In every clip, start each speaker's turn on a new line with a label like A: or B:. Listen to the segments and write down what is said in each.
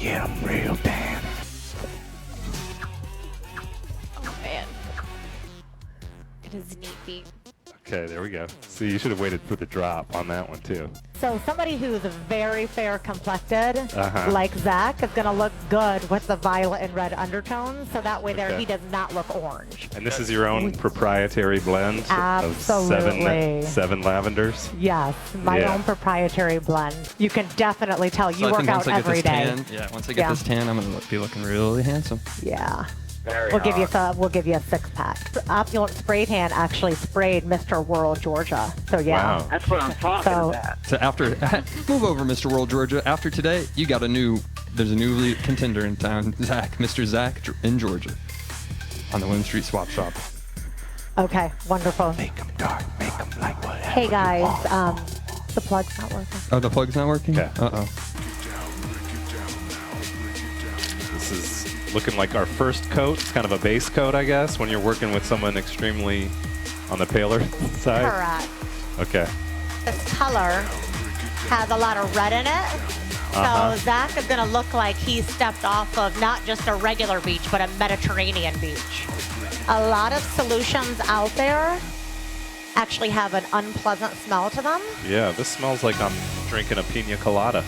A: get them real tan.
B: Oh, man. It is neat beat.
C: Okay, there we go. See, you should have waited for the drop on that one, too.
D: So somebody who's very fair complected,
C: Uh-huh.
D: like Zach, is going to look good with the violet and red undertones. So that way there
C: Okay.
D: he does not look orange.
C: And this is your own proprietary blend of
D: Absolutely.
C: seven lavenders?
D: Yes, my
C: Yeah.
D: own proprietary blend. You can definitely tell you
E: So I
D: work
E: think
D: out
E: once I get
D: every
E: this
D: day.
E: tan, once I get this tan, I'm gonna be looking really handsome.
D: Yeah.
A: Very
D: We'll give you
A: hot.
D: we'll give you a 6-pack. Opulent Spray Tan actually sprayed Mr. World Georgia. So yeah.
C: Wow.
A: That's what I'm talking
D: So-
A: about.
E: So after move over, Mr. World Georgia. After today, you got there's a new contender in town, Mr. Zach in Georgia, on the William Street Swap Shop.
D: Okay, wonderful.
A: Make them dark, make them like whatever.
D: Hey guys, the plug's not working.
E: Oh, the plug's not working?
C: Okay.
E: Uh-oh.
C: This is looking like our first coat. It's kind of a base coat, I guess, when you're working with someone extremely on the paler side.
D: Correct.
C: Okay.
D: This color has a lot of red in it.
C: Uh-huh.
D: So Zach is going to look like he stepped off of not just a regular beach, but a Mediterranean beach. A lot of solutions out there actually have an unpleasant smell to them
C: Yeah, this smells like I'm drinking a pina colada.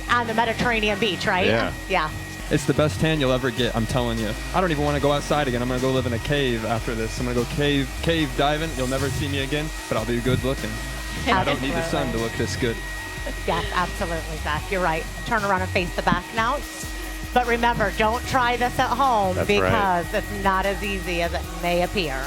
D: on the Mediterranean beach, right?
C: Yeah.
D: Yeah.
E: It's the best tan you'll ever get, I'm telling you. I don't even want to go outside again. I'm going to go live in a cave after this. I'm going to go cave diving. You'll never see me again, but I'll be good looking. I don't need the sun to look this good.
D: Yes, absolutely, Zach. You're right. Turn around and face the back now. But remember, don't try this at home
C: That's right.
D: because it's not as easy as it may appear.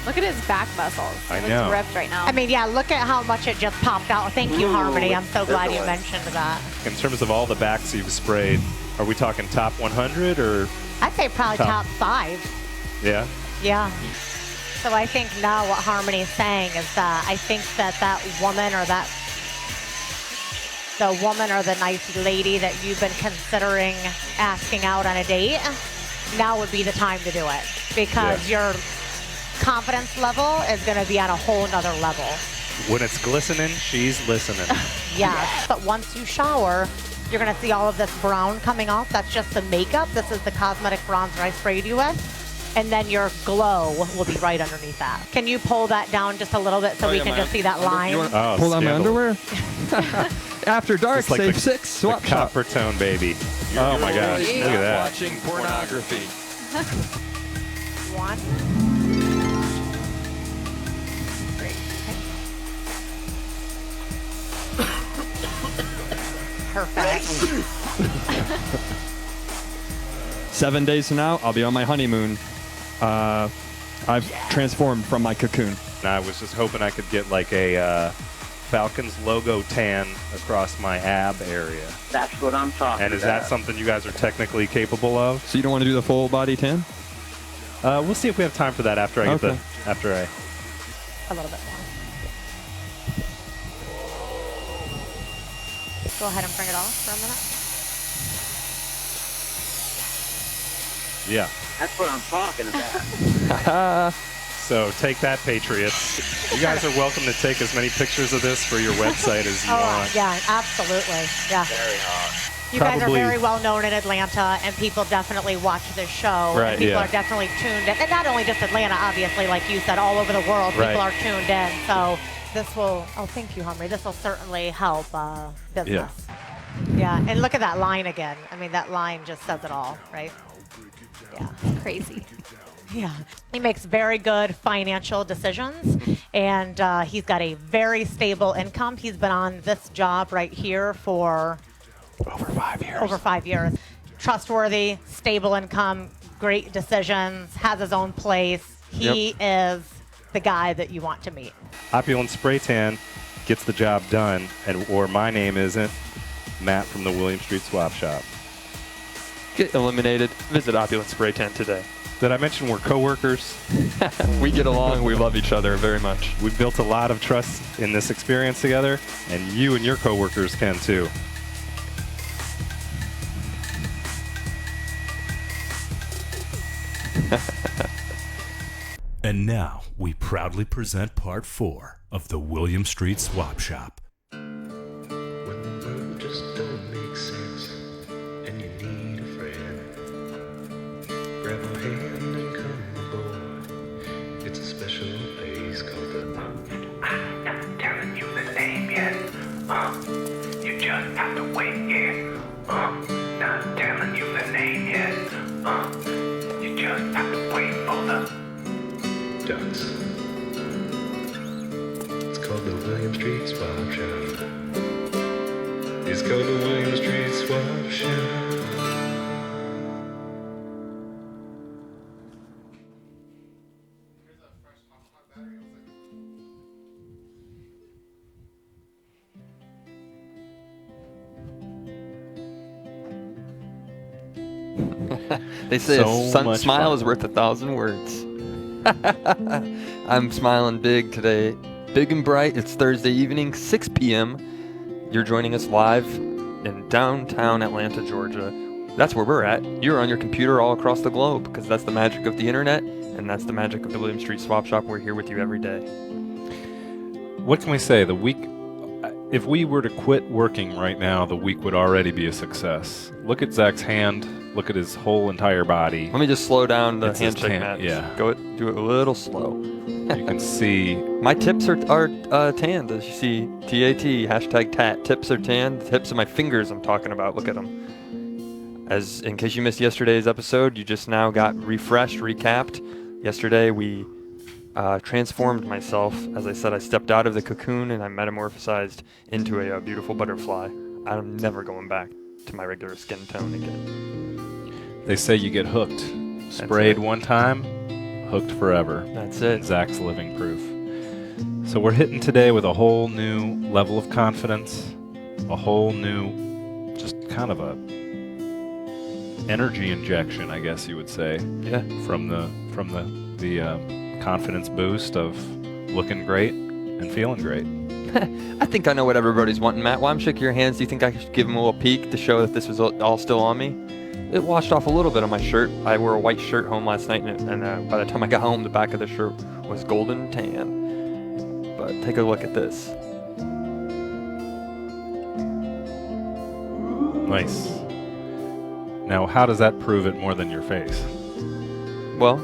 B: Look at his back muscles.
C: I
B: He
C: know.
B: looks ripped right now.
D: I mean, yeah, look at how much it just popped out. Thank you, Harmony. I'm so glad you mentioned that.
C: In terms of all the backs you've sprayed, are we talking top 100 or
D: I'd say probably top 5.
C: yeah?
D: Yeah. So I think now what Harmony is saying is that I think that woman or the woman or the nice lady that you've been considering asking out on a date, now would be the time to do it because your confidence level is going to be at a whole nother level.
C: When it's glistening, she's listening.
D: Yes. But once you shower, you're going to see all of this brown coming off. That's just the makeup. This is the cosmetic bronzer I sprayed you with. And then your glow will be right underneath that. Can you pull that down just a little bit so we can just see that line?
E: You want
C: Oh,
E: to pull down my
C: scandalous.
E: underwear? After dark,
C: It's like
E: save
C: the-
E: 6, swap
C: the
E: shop.
C: copper tone, baby. Oh my gosh, look at that.
E: Watching pornography.
D: One. Perfect.
E: 7 days from now, I'll be on my honeymoon. I've transformed from my cocoon.
C: And I was just hoping I could get like a Falcons logo tan across my ab area.
A: That's what I'm talking
C: And is
A: about.
C: that something you guys are technically capable of?
E: So you don't want to do the full body tan?
C: We'll see if we have time for that after I get
E: Okay.
C: after I.
D: A little bit more. Go ahead and bring it off for a minute.
C: Yeah.
A: That's what I'm talking about.
C: So take that, Patriots. You guys are welcome to take as many pictures of this for your website as you
D: Oh,
C: want.
D: yeah, absolutely. Yeah.
A: Very hot.
D: You guys are
C: Probably-
D: very well known in Atlanta, and people definitely watch this show.
C: Right,
D: and people
C: yeah.
D: are definitely tuned in. And not only just Atlanta, obviously, like you said, all over the world,
C: Right.
D: people are tuned in. So this will, thank you, Humry. This will certainly help business. Yeah, and look at that line again. I mean, that line just says it all, right? Yeah.
B: Crazy.
D: Yeah. He makes very good financial decisions, and he's got a very stable income. He's been on this job right here for
C: Over 5 years.
D: over 5 years. Trustworthy, stable income, great decisions, has his own place. He is the guy that you want to meet.
C: Opulent Spray Tan gets the job done, or my name isn't Matt from the William Street Swap Shop.
F: Get eliminated. Visit Opulent Spray Tan today.
C: Did I mention we're coworkers?
F: We get along. We love each other very much.
C: We've built a lot of trust in this experience together, and you and your coworkers can too.
G: And now we proudly present part 4 of the William Street Swap Shop.
H: When the world just don't make sense.
A: just have to wait, yeah. Not telling you the name yet. You just have to wait for the
H: Ducks. It's called the William Street Swap Shop. It's called the William Street Swap Shop.
F: They say
C: So
F: a
C: much
F: smile
C: fun.
F: is worth 1,000 words. I'm smiling big today. Big and bright. It's Thursday evening, 6 p.m. You're joining us live in downtown Atlanta, Georgia. That's where we're at. You're on your computer all across the globe because that's the magic of the internet and that's the magic of the William Street Swap Shop. We're here with you every day.
C: What can we say? The week, if we were to quit working right now, the week would already be a success. Look at Zach's hand. Look at his whole entire body.
F: Let me just slow down the
C: It's his
F: handshake,
C: hand,
F: Matt.
C: yeah.
F: Do it a little slow.
C: You can see.
F: My tips are tanned, as you see. TAT, hashtag tat. Tips are tanned. The tips of my fingers I'm talking about. Look at them. As in case you missed yesterday's episode, you just now got refreshed, recapped. Yesterday we transformed myself. As I said, I stepped out of the cocoon and I metamorphosized into a beautiful butterfly. I'm never going back to my regular skin tone again.
C: They say you get hooked. Sprayed
F: it.
C: one time, hooked forever.
F: That's it.
C: Zach's living proof. So we're hitting today with a whole new level of confidence, a whole new, just kind of a energy injection, I guess you would say,
F: Yeah.
C: from the confidence boost of looking great and feeling great.
F: I think I know what everybody's wanting, Matt. Why I'm shaking your hands, do you think I should give them a little peek to show that this was all still on me? It washed off a little bit on my shirt. I wore a white shirt home last night, and by the time I got home, the back of the shirt was golden tan. But take a look at this.
C: Nice. Now, how does that prove it more than your face?
F: Well,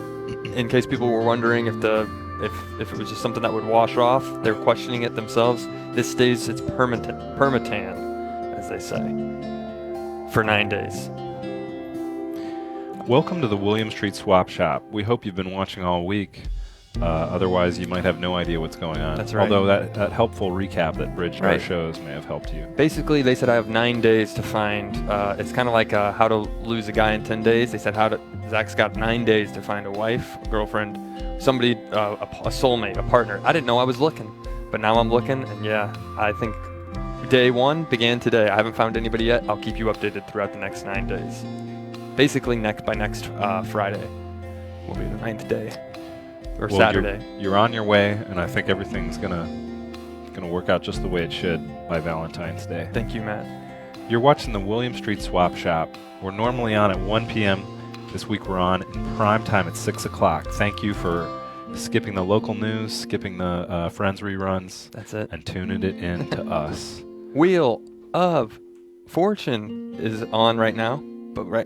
F: in case people were wondering if it was just something that would wash off, they're questioning it themselves. This stays, it's permatan, as they say, for 9 days.
C: Welcome to the William Street Swap Shop. We hope you've been watching all week. Otherwise, you might have no idea what's going on.
F: That's right.
C: Although that helpful recap that bridged our
F: Right.
C: shows may have helped you.
F: Basically, they said I have 9 days to find. It's kind of like how to lose a guy in 10 days. They said Zach's got 9 days to find a wife, a girlfriend, somebody, a soulmate, a partner. I didn't know I was looking, but now I'm looking, and yeah, I think day one began today. I haven't found anybody yet. I'll keep you updated throughout the next 9 days. Basically, next Friday will be the 9th day, or
C: Well,
F: Saturday.
C: You're on your way, and I think everything's gonna work out just the way it should by Valentine's Day.
F: Thank you, Matt.
C: You're watching the William Street Swap Shop. We're normally on at 1 p.m. This week we're on in prime time at 6 o'clock. Thank you for skipping the local news, skipping the Friends reruns,
F: That's it.
C: and tuning it in to us.
F: Wheel of Fortune is on right now, but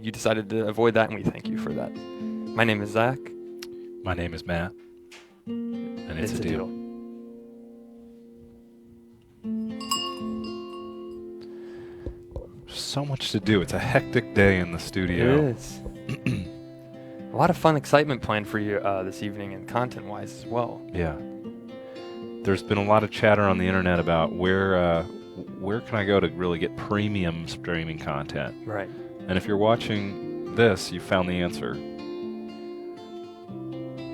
F: you decided to avoid that, and we thank you for that. My name is Zach.
C: My name is Matt, and it's a deal. So much to do. It's a hectic day in the studio.
F: It is. A lot of fun excitement planned for you this evening, and content-wise as well.
C: Yeah. There's been a lot of chatter on the internet about where can I go to really get premium streaming content.
F: Right.
C: And if you're watching this, you found the answer.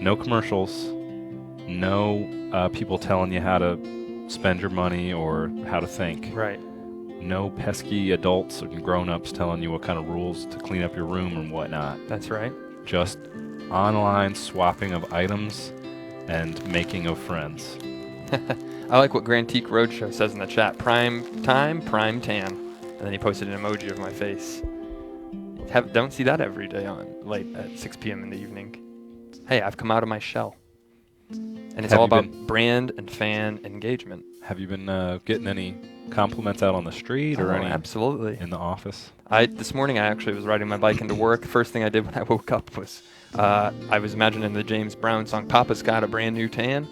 C: No commercials, no people telling you how to spend your money or how to think.
F: Right.
C: No pesky adults and grown-ups telling you what kind of rules to clean up your room and whatnot.
F: That's right.
C: Just online swapping of items and making of friends.
F: I like what Grantique Roadshow says in the chat. Prime time, prime tan. And then he posted an emoji of my face. Don't see that every day on late at 6 p.m. in the evening. Hey, I've come out of my shell. And it's all about brand and fan engagement.
C: Have you been getting any compliments out on the street or any
F: absolutely
C: in the office?
F: This morning I actually was riding my bike into work. First thing I did when I woke up was I was imagining the James Brown song, Papa's Got a Brand New Tan.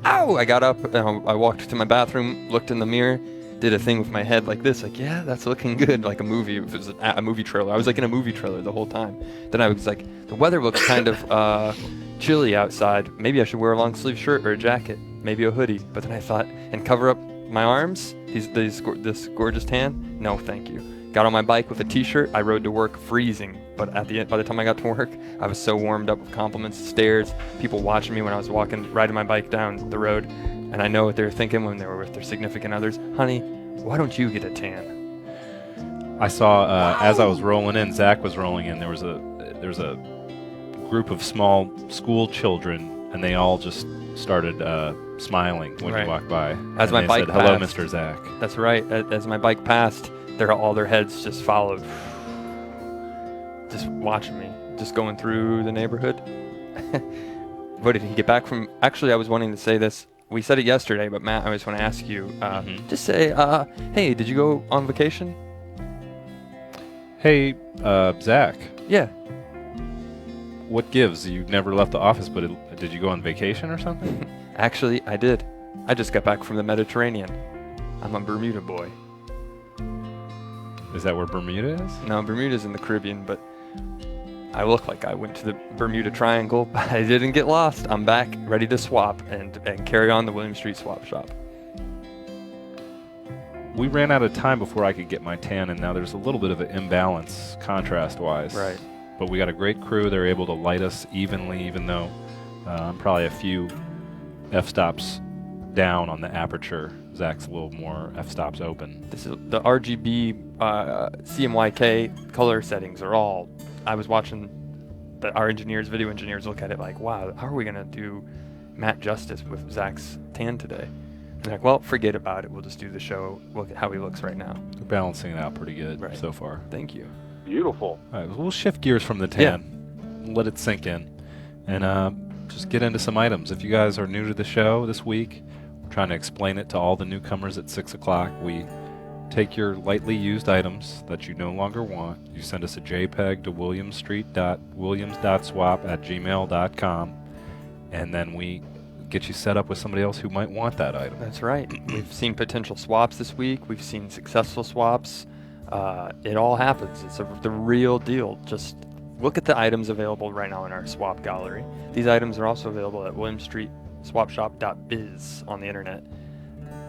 F: Ow! I got up and I walked to my bathroom, looked in the mirror, did a thing with my head like this, like, yeah, that's looking good, like a movie. If it was a movie trailer, I was like in a movie trailer the whole time. Then I was like, the weather looks kind of chilly outside. Maybe I should wear a long sleeve shirt or a jacket, maybe a hoodie. But then I thought, and cover up my arms, this gorgeous tan. No, thank you. Got on my bike with a t-shirt. I rode to work freezing, but at the end, by the time I got to work, I was so warmed up with compliments, stares, people watching me when I was riding my bike down the road. And I know what they were thinking when they were with their significant others. Honey, why don't you get a tan?
C: I saw as I was rolling in, Zach was rolling in. There was a group of small school children, and they all just started smiling when you walked by.
F: As my bike
C: said, "Hello,
F: passed,
C: Mr. Zach."
F: That's right. As my bike passed, all their heads just followed, just watching me, just going through the neighborhood. What did he get back from? Actually, I was wanting to say this. We said it yesterday, but Matt, I just want to ask you. Just say, hey, did you go on vacation?
C: Hey, Zach.
F: Yeah.
C: What gives? You never left the office, but did you go on vacation or something?
F: Actually, I did. I just got back from the Mediterranean. I'm a Bermuda boy.
C: Is that where Bermuda is?
F: No, Bermuda's in the Caribbean, but I look like I went to the Bermuda Triangle, but I didn't get lost. I'm back, ready to swap and carry on the William Street Swap Shop.
C: We ran out of time before I could get my tan, and now there's a little bit of an imbalance contrast-wise.
F: Right.
C: But we got a great crew. They're able to light us evenly, even though I'm probably a few f-stops down on the aperture. Zach's a little more f-stops open.
F: This is the RGB CMYK color settings are all. I was watching our video engineers look at it like, wow, how are we gonna do Matt justice with Zach's tan today? I'm like, well, forget about it. We'll just do the show. Look at how he looks right now.
C: We're balancing it out pretty good so far.
F: Thank you.
I: Beautiful.
C: All right, we'll shift gears from the tan, let it sink in, and just get into some items. If you guys are new to the show this week, we're trying to explain it to all the newcomers at 6 o'clock. We take your lightly used items that you no longer want. You send us a JPEG to williams.swap@gmail.com, and then we get you set up with somebody else who might want that item.
F: That's right. We've seen potential swaps this week. We've seen successful swaps. It all happens. It's the real deal. Just look at the items available right now in our swap gallery. These items are also available at williamstreetswapshop.biz on the internet.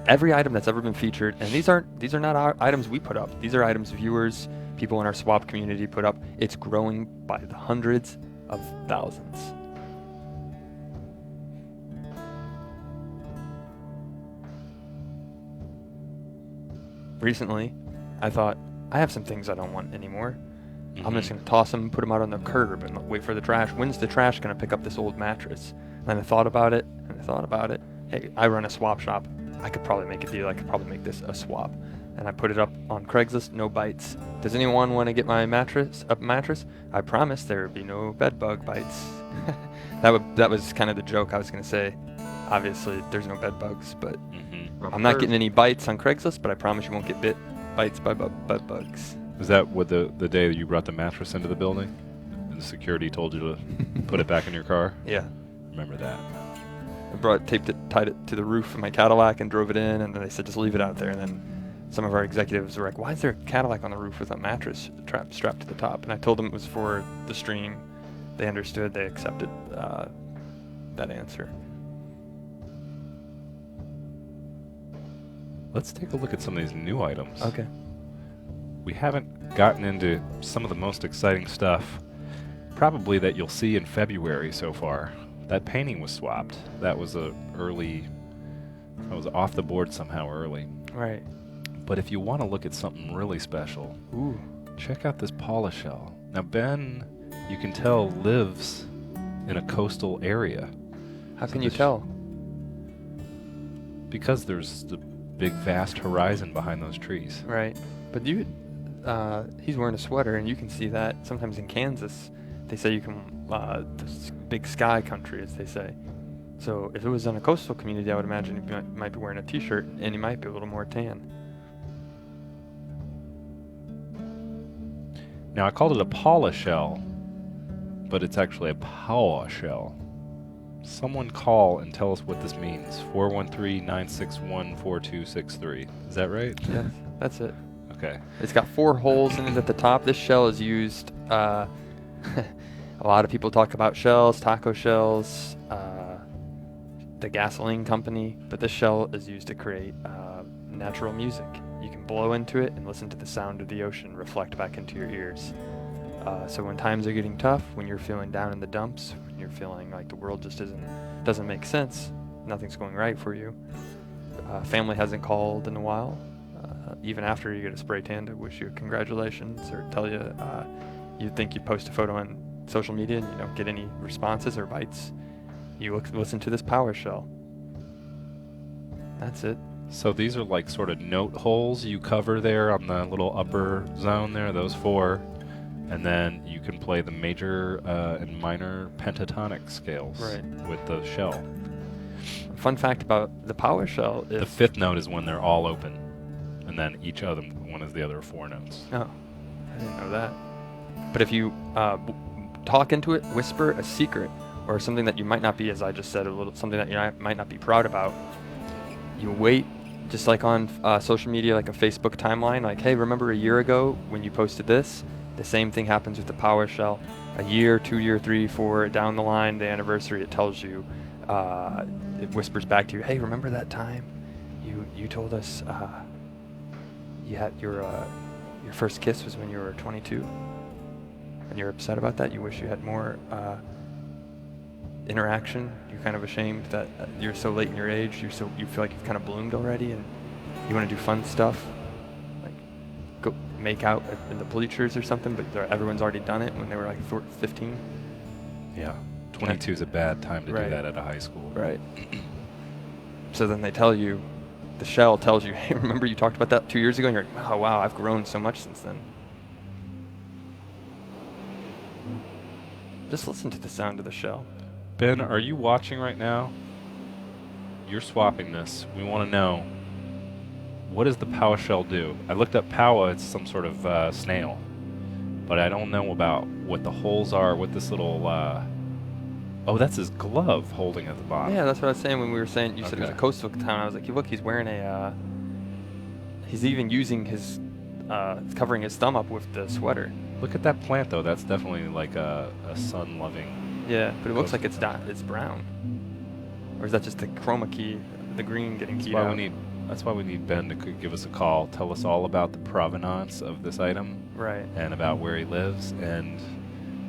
F: Every item that's ever been featured, and these are not our items we put up. These are items viewers, people in our swap community put up. It's growing by the hundreds of thousands. Recently, I thought, I have some things I don't want anymore. I'm just going to toss them and put them out on the curb and wait for the trash. When's the trash going to pick up this old mattress? And then I thought about it, and I thought about it. Hey, I run a swap shop. I could probably make a deal. I could probably make this a swap. And I put it up on Craigslist, no bites. Does anyone want to get my mattress? I promise there would be no bed bug bites. That was kind of the joke I was going to say. Obviously, there's no bed bugs, but I'm not getting any bites on Craigslist, but I promise you won't get bites by bed bugs.
C: Was that what the day that you brought the mattress into the building and the security told you to put it back in your car?
F: Yeah.
C: Remember that.
F: I tied it to the roof of my Cadillac and drove it in, and then they said just leave it out there. And then some of our executives were like, why is there a Cadillac on the roof with a mattress strapped to the top? And I told them it was for the stream. They understood. They accepted that answer.
C: Let's take a look at some of these new items.
F: Okay.
C: We haven't gotten into some of the most exciting stuff, probably that you'll see in February so far. That painting was swapped. That was off the board somehow early.
F: Right.
C: But if you want to look at something really special, check out this Paula shell. Now Ben, you can tell, lives in a coastal area.
F: How can you tell?
C: Because there's the big vast horizon behind those trees.
F: Right. But he's wearing a sweater, and you can see that sometimes in Kansas. They say you can, this big sky country, as they say. So if it was in a coastal community, I would imagine you might be wearing a t-shirt, and you might be a little more tan.
C: Now I called it a Paula shell, but it's actually a Paua shell. Someone call and tell us what this means. 413-961-4263. Is that right?
F: Yeah, that's it.
C: Okay.
F: It's got 4 holes in it at the top. This shell is used. A lot of people talk about shells, taco shells, the gasoline company, but this shell is used to create natural music. You can blow into it and listen to the sound of the ocean reflect back into your ears. So when times are getting tough, when you're feeling down in the dumps, when you're feeling like the world just doesn't make sense, nothing's going right for you, family hasn't called in a while, even after you get a spray tan to wish you congratulations or tell you you think you post a photo on social media and you don't get any responses or bites, you listen to this Paua shell. That's it.
C: So these are like sort of note holes you cover there on the little upper zone there, those 4. And then you can play the major and minor pentatonic scales with the shell.
F: Fun fact about the Paua shell is...
C: The 5th note is when they're all open. And then each of them, one is the other 4 notes.
F: Oh, I didn't know that. But if you talk into it, whisper a secret, or something that you might not be, as I just said, something that you might not be proud about, you wait, just like on social media, like a Facebook timeline, like, hey, remember a year ago when you posted this? The same thing happens with the Paua shell. A year, 2 year, 3, 4, down the line, the anniversary, it tells you, it whispers back to you, hey, remember that time you told us you had your first kiss was when you were 22? And you're upset about that? You wish you had more interaction? You're kind of ashamed that you're so late in your age, you feel like you've kind of bloomed already and you want to do fun stuff? Go make out in the bleachers or something, but everyone's already done it when they were like 15.
C: Yeah, 22 is a bad time to do that at a high school.
F: Right. So then they tell you, the shell tells you, hey, remember you talked about that 2 years ago? And you're like, oh, wow, I've grown so much since then. Just listen to the sound of the shell.
C: Ben, are you watching right now? You're swapping this. We want to know, what does the Paua shell do? I looked up Paua, it's some sort of snail. But I don't know about what the holes are, what this little... oh, that's his glove holding at the bottom.
F: Yeah, that's what I was saying when we were saying, you said it was a coastal town. I was like, look, he's wearing a... he's even using his... covering his thumb up with the sweater.
C: Look at that plant, though. That's definitely like a sun-loving...
F: Yeah, but it looks like it's brown. Or is that just the chroma key, the green getting keyed out?
C: That's why we need Ben to give us a call, tell us all about the provenance of this item.
F: Right.
C: And about where he lives, and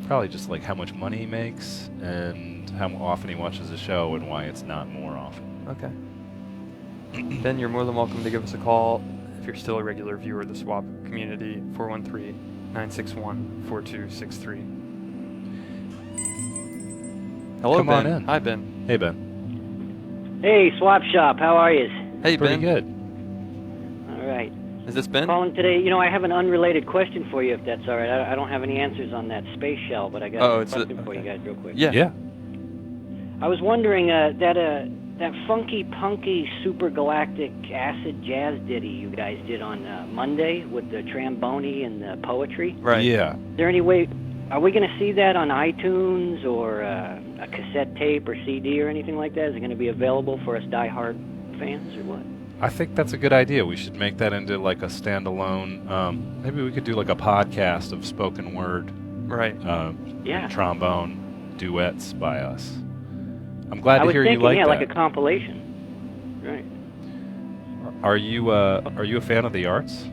C: probably just like how much money he makes, and how often he watches the show, and why it's not more often.
F: Okay. Ben, you're more than welcome to give us a call if you're still a regular viewer of the Swap community, 413-961-4263. Hello,
C: Come
F: Ben.
C: on in.
F: Hi, Ben.
C: Hey, Ben.
I: Hey, Swap Shop, how are you?
F: Hey,
C: Pretty
F: Ben.
C: good.
I: All right.
F: Is this Ben?
I: Calling today. You know, I have an unrelated question for you, if that's all right. I don't have any answers on that space shell, but I got a question for you guys real quick.
F: Yeah.
I: I was wondering, that funky, punky, super galactic acid jazz ditty you guys did on Monday with the trombone and the poetry.
F: Right.
C: Yeah.
I: Is there any way... Are we going to see that on iTunes or a cassette tape or CD or anything like that? Is it going to be available for us diehard fans or what?
C: I think that's a good idea. We should make that into like a standalone. Maybe we could do like a podcast of spoken word.
F: Right.
I: Yeah.
C: Trombone duets by us. I'm glad to hear you like that.
I: like a compilation. Right.
C: Are you a fan of the arts?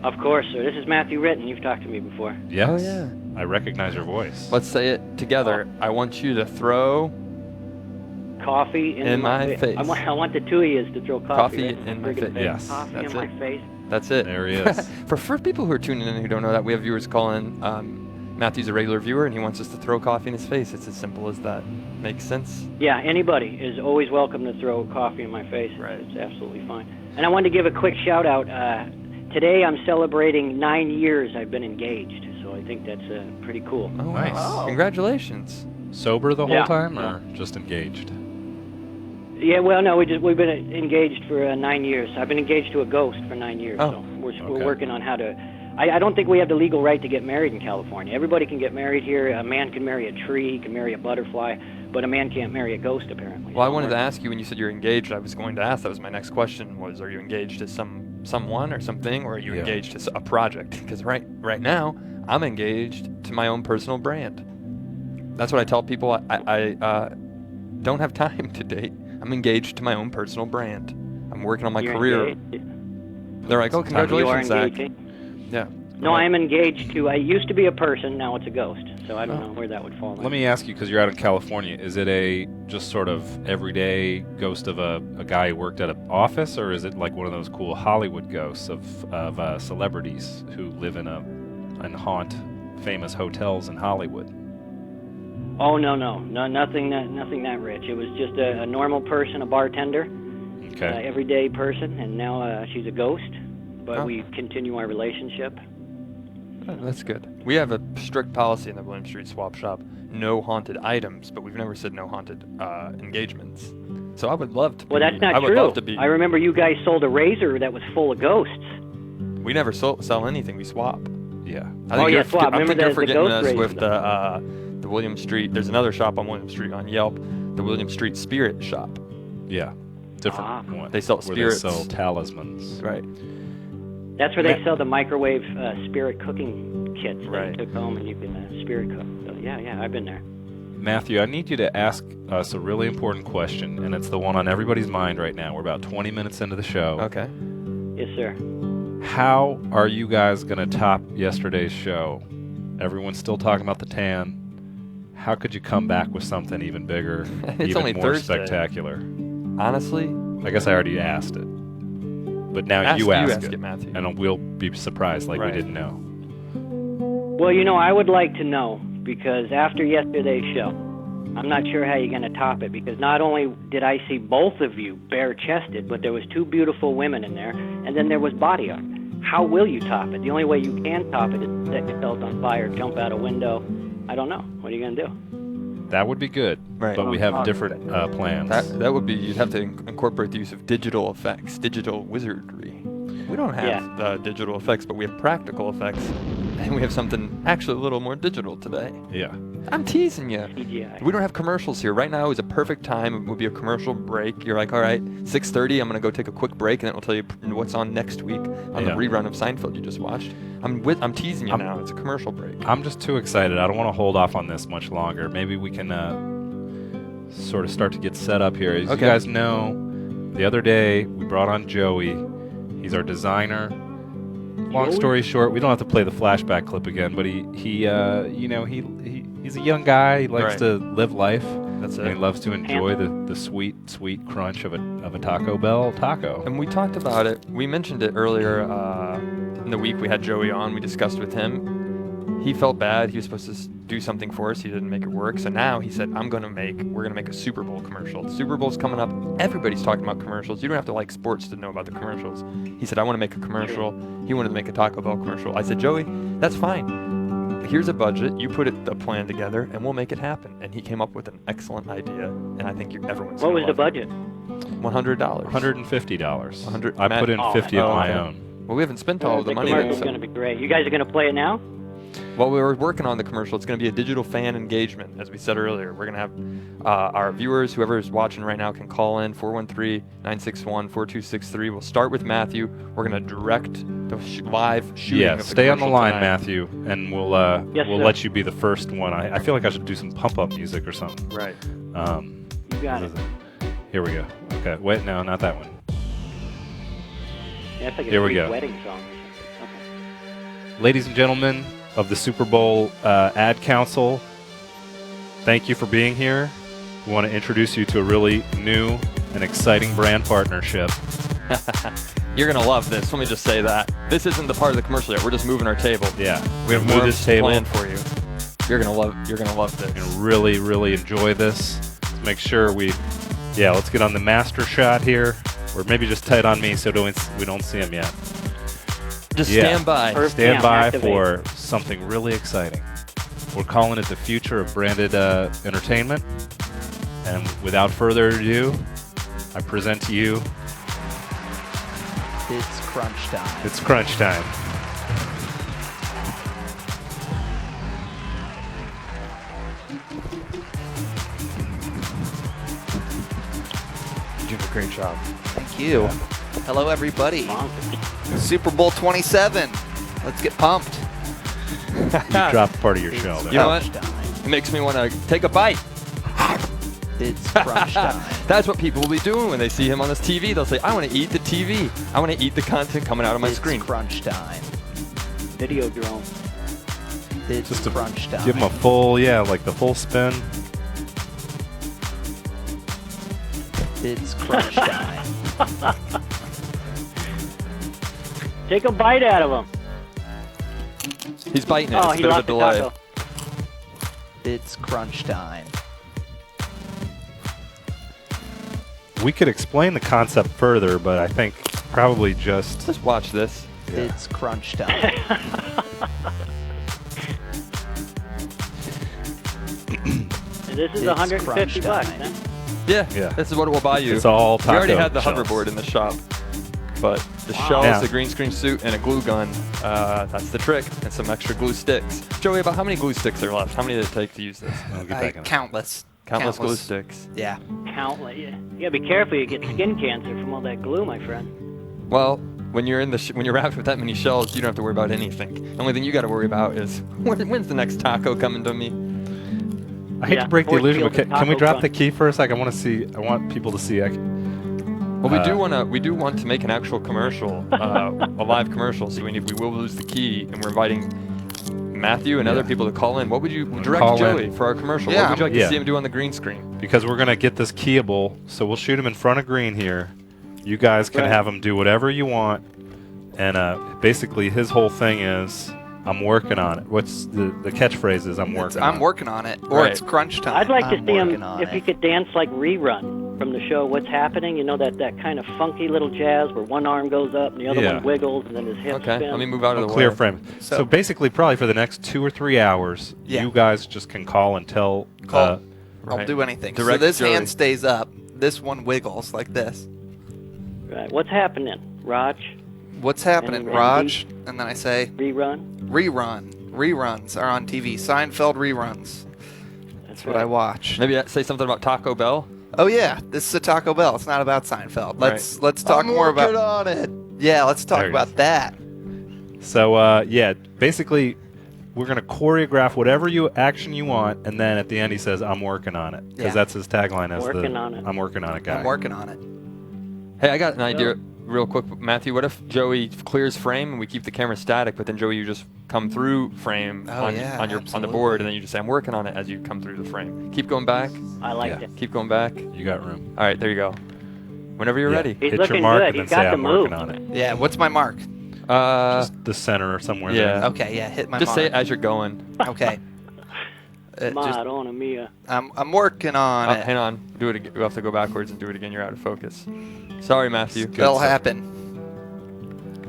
I: Of course, sir. This is Matthew Ritten. You've talked to me before.
C: Yes.
F: Oh, yeah.
C: I recognize your voice.
F: Let's say it together. I want you to throw...
I: Coffee in
F: my face.
I: I want the two of you to throw coffee
F: in my face.
C: Yes.
I: Coffee
F: That's
I: in
F: it.
I: my face.
F: That's it.
C: There he is.
F: For people who are tuning in who don't know that, we have viewers calling. Matthew's a regular viewer, and he wants us to throw coffee in his face. It's as simple as that. Makes sense?
I: Yeah, anybody is always welcome to throw coffee in my face.
F: Right.
I: It's absolutely fine. And I wanted to give a quick shout-out. Today I'm celebrating 9 years I've been engaged, so I think that's pretty cool.
F: Oh,
C: Nice.
F: wow. Congratulations.
C: Sober the whole
I: Yeah.
C: time, or just engaged?
I: Yeah, well, no, we've been engaged for 9 years. I've been engaged to a ghost for 9 years,
F: Oh,
I: so we're
C: okay.
I: working on how to I don't think we have the legal right to get married in California. Everybody can get married here. A man can marry a tree, he can marry a butterfly, but a man can't marry a ghost, apparently.
F: Well, I wanted to ask you when you said you're engaged. I was going to ask. That was my next question. Was are you engaged to someone or something, or are you engaged to a project? Because right now I'm engaged to my own personal brand. That's what I tell people. I don't have time to date. I'm engaged to my own personal brand. I'm working on my
I: You're
F: career.
I: engaged?
F: They're like, oh, congratulations,
I: You are
F: Zach.
I: engaging?
F: Yeah.
I: No, I am engaged to. I used to be a person. Now it's a ghost. So I don't know where that would fall.
C: Let me ask you, because you're out in California, is it a just sort of everyday ghost of a guy who worked at an office, or is it like one of those cool Hollywood ghosts of celebrities who live and haunt famous hotels in Hollywood?
I: Oh no, nothing that rich. It was just a normal person, a bartender, everyday person, and now she's a ghost. But we continue our relationship.
F: Oh, that's good. We have a strict policy in the William Street Swap Shop: no haunted items, but we've never said no haunted engagements. So I would love to.
I: Well, that's not
F: I
I: true.
F: would love to be.
I: I remember you guys sold a razor that was full of ghosts.
F: We never sell anything. We swap.
C: Yeah.
F: I think
I: swap.
F: I
I: Remember
F: think you're
I: the
F: forgetting
I: ghost
F: us
I: razor
F: with the William Street. There's another shop on William Street on Yelp, the William Street Spirit Shop.
C: Yeah. Different one.
F: They sell spirits.
C: Where they sell talismans.
F: Right.
I: That's where they sell the microwave spirit cooking kits that
F: Right.
I: you took home and you can spirit cook. So, yeah, I've been there.
C: Matthew, I need you to ask us a really important question, and it's the one on everybody's mind right now. We're about 20 minutes into the show.
F: Okay.
I: Yes, sir.
C: How are you guys going to top yesterday's show? Everyone's still talking about the tan. How could you come back with something even bigger,
F: It's
C: even
F: only
C: more
F: Thursday.
C: spectacular?
F: Honestly,
C: I guess I already asked it. But now
F: Ask
C: you ask
F: it, Matthew.
C: and we'll be surprised like
F: Right.
C: we didn't know.
I: Well, I would like to know, because after yesterday's show, I'm not sure how you're going to top it, because not only did I see both of you bare-chested, but there was two beautiful women in there, and then there was body art. How will you top it? The only way you can top it is set yourself on fire, jump out a window. I don't know. What are you going to do?
C: That would be good,
F: Right.
C: but we have different plans.
F: That would be, you'd have to incorporate the use of digital effects, digital wizardry. We don't have digital effects, but we have practical effects, and we have something actually a little more digital today.
C: Yeah.
F: I'm teasing you.
I: CGI.
F: We don't have commercials here. Right now is a perfect time. It would be a commercial break. You're like, all right, 6:30, I'm going to go take a quick break, and then we'll tell you what's on next week on the rerun of Seinfeld you just watched. I'm teasing you now. It's a commercial break.
C: I'm just too excited. I don't want to hold off on this much longer. Maybe we can sort of start to get set up here. As you guys know, the other day we brought on Joey. He's our designer. Long story short, we don't have to play the flashback clip again, but he's a young guy. He likes to live life.
F: That's
C: and
F: it.
C: he loves to enjoy the sweet crunch of a Taco Bell taco.
F: And we talked about it. We mentioned it earlier in the week we had Joey on. We discussed with him. He felt bad. He was supposed to do something for us. He didn't make it work. So now he said, we're going to make a Super Bowl commercial. The Super Bowl's coming up. Everybody's talking about commercials. You don't have to like sports to know about the commercials. He said, I want to make a commercial. He wanted to make a Taco Bell commercial. I said, Joey, that's fine. Here's a budget. You put a plan together, and we'll make it happen. And he came up with an excellent idea, and I think everyone's
I: What was the
F: gonna love
I: budget?
F: $100.
C: $150. I put in 50 of my own.
F: Well, we haven't spent all of the money.
I: commercial's going to be great. You guys are going to play it now?
F: Well, we were working on the commercial. It's going to be a digital fan engagement, as we said earlier. We're going to have our viewers, whoever is watching right now, can call in 413-961-4263. We'll start with Matthew. We're going to direct the live shooting.
C: Yeah,
F: of the
C: stay on the
F: commercial
C: line,
F: tonight.
C: Matthew, and we'll let you be the first one. I feel like I should do some pump-up music or something.
F: Right.
I: You got it.
C: Here we go. Okay, wait, no, not that one.
I: That's like a
C: Here we
I: Greek
C: go.
I: wedding song or something. Okay.
C: Ladies and gentlemen of the Super Bowl Ad Council, thank you for being here. We want to introduce you to a really new and exciting brand partnership.
F: You're going to love this. Let me just say that. This isn't the part of the commercial yet. We're just moving our table.
C: Yeah,
F: We have
C: move
F: more
C: this table
F: planned for you. You're going to love this.
C: and really enjoy this. Let's make sure let's get on the master shot here, or maybe just tight on me so we don't see him yet.
F: Just
C: Yeah.
F: stand by.
C: Stand by
I: activate.
C: for something really exciting. We're calling it the future of branded entertainment. And without further ado, I present to you,
J: It's crunch time.
C: it's crunch time.
F: Great job.
J: Thank you. Hello, everybody. Super Bowl 27. Let's get pumped.
C: You dropped part of your shell there.
F: You know what? It makes me want to take a bite.
K: It's crunch time.
F: That's what people will be doing when they see him on this TV. They'll say, I want to eat the TV. I want to eat the content coming out of my screen.
K: It's crunch time.
I: Video drone.
K: It's
C: Just to
K: crunch time.
C: give him a full, like the full spin.
K: It's crunch time.
I: Take a bite out of him.
F: He's biting it.
I: Oh,
F: It's
I: he
F: a bit of a
I: lost the
F: delay.
I: taco.
K: It's crunch time.
C: We could explain the concept further, but I think probably just
F: watch this.
C: Yeah.
K: It's crunch time.
I: And this is
K: It's
I: 150
K: crunch
I: bucks.
K: time.
I: Huh?
F: Yeah,
C: Yeah.
F: this is what it will buy you.
C: It's all
F: We already
C: taco
F: had the
C: shells.
F: hoverboard in the shop, but the shells,
C: Yeah.
F: the green screen suit, and a glue gun, that's the trick, and some extra glue sticks. Joey, about how many glue sticks are left? How many did it take to use this?
C: I'll get back in.
J: Countless.
F: Countless glue sticks.
J: Yeah.
I: Countless. Yeah. You gotta be careful. You get skin cancer from all that glue, my friend.
F: Well, when you're in the when you're wrapped with that many shells, you don't have to worry about anything. The only thing you got to worry about is when's the next taco coming to me?
C: I hate
I: Yeah,
C: to break the
I: Ford
C: illusion,
I: Field
C: but
I: and
C: can we
I: Taco
C: drop
I: Trunk.
C: the key for a sec? I want to see. I want people to see.
F: Well, we do want to make an actual commercial, a live commercial. So we will lose the key, and we're inviting Matthew and other people to call in. What would you direct
C: call
F: Joey
C: in.
F: for our commercial?
J: Yeah.
F: What would you like to
C: Yeah.
F: see him do on the green screen?
C: Because we're gonna get this keyable, so we'll shoot him in front of green here. You guys can
I: Right.
C: have him do whatever you want, and basically his whole thing is, "I'm working on it." What's the catchphrase is, "I'm working."
J: I'm
C: on
J: working on it. Or
F: Right.
J: it's crunch time.
I: I'd like to
K: I'm
I: see him
K: working on
I: if he
K: it.
I: could dance like Rerun from the show What's Happening. You know that kind of funky little jazz where one arm goes up and the other
C: Yeah.
I: one wiggles and then his hips
F: Okay,
I: spin.
F: let me move out of
C: A
F: the
C: clear
F: way.
C: frame. So,
J: So-
C: basically, probably for the next 2 or 3 hours,
J: Yeah.
C: you guys just can call and tell.
J: Call. I'll
F: Right.
J: do anything. So
F: Direct
J: this
F: Joey.
J: hand stays up. This one wiggles like this.
I: Right. What's happening, Raj?
J: What's happening,
I: And
J: Raj? And then I say,
I: Rerun.
J: rerun. Reruns are on TV. Seinfeld reruns. That's what I watch.
F: Maybe say something about Taco Bell.
J: Oh yeah, this is a Taco Bell. It's not about Seinfeld. Let's talk more about.
K: on it.
J: Yeah, let's talk
C: There it
J: about
C: is.
J: that.
C: So basically, we're gonna choreograph whatever action you want, and then at the end he says, "I'm working on it," because
J: Yeah.
C: that's his tagline. As
I: Working on it.
C: I'm working on it, guy.
J: I'm working on it.
F: Hey, I got an idea real quick, Matthew. What if Joey clears frame and we keep the camera static, but then Joey, you just come through frame
J: Oh, yeah,
F: on the
J: absolutely.
F: board, and then you just say, "I'm working on it" as you come through the frame. Keep going back.
I: I like
C: Yeah.
I: it.
F: Keep going back.
C: You got room.
F: All right, there you go. Whenever you're
C: Yeah.
F: ready.
I: He's
C: Hit
I: looking
C: your mark
I: good.
C: and then
I: He's
C: say,
I: got the
C: "I'm working
I: move.
C: on it."
J: Yeah, what's my mark?
C: Just the center or somewhere
F: yeah.
C: there.
J: Okay, yeah, hit my
F: Just
J: mark.
F: say it as you're going.
J: Okay. Just,
I: Madonna mia.
J: I'm working on it.
F: Hang on. Do it again. We'll have to go backwards and do it again. You're out of focus. Sorry, Matthew.
J: It'll happen.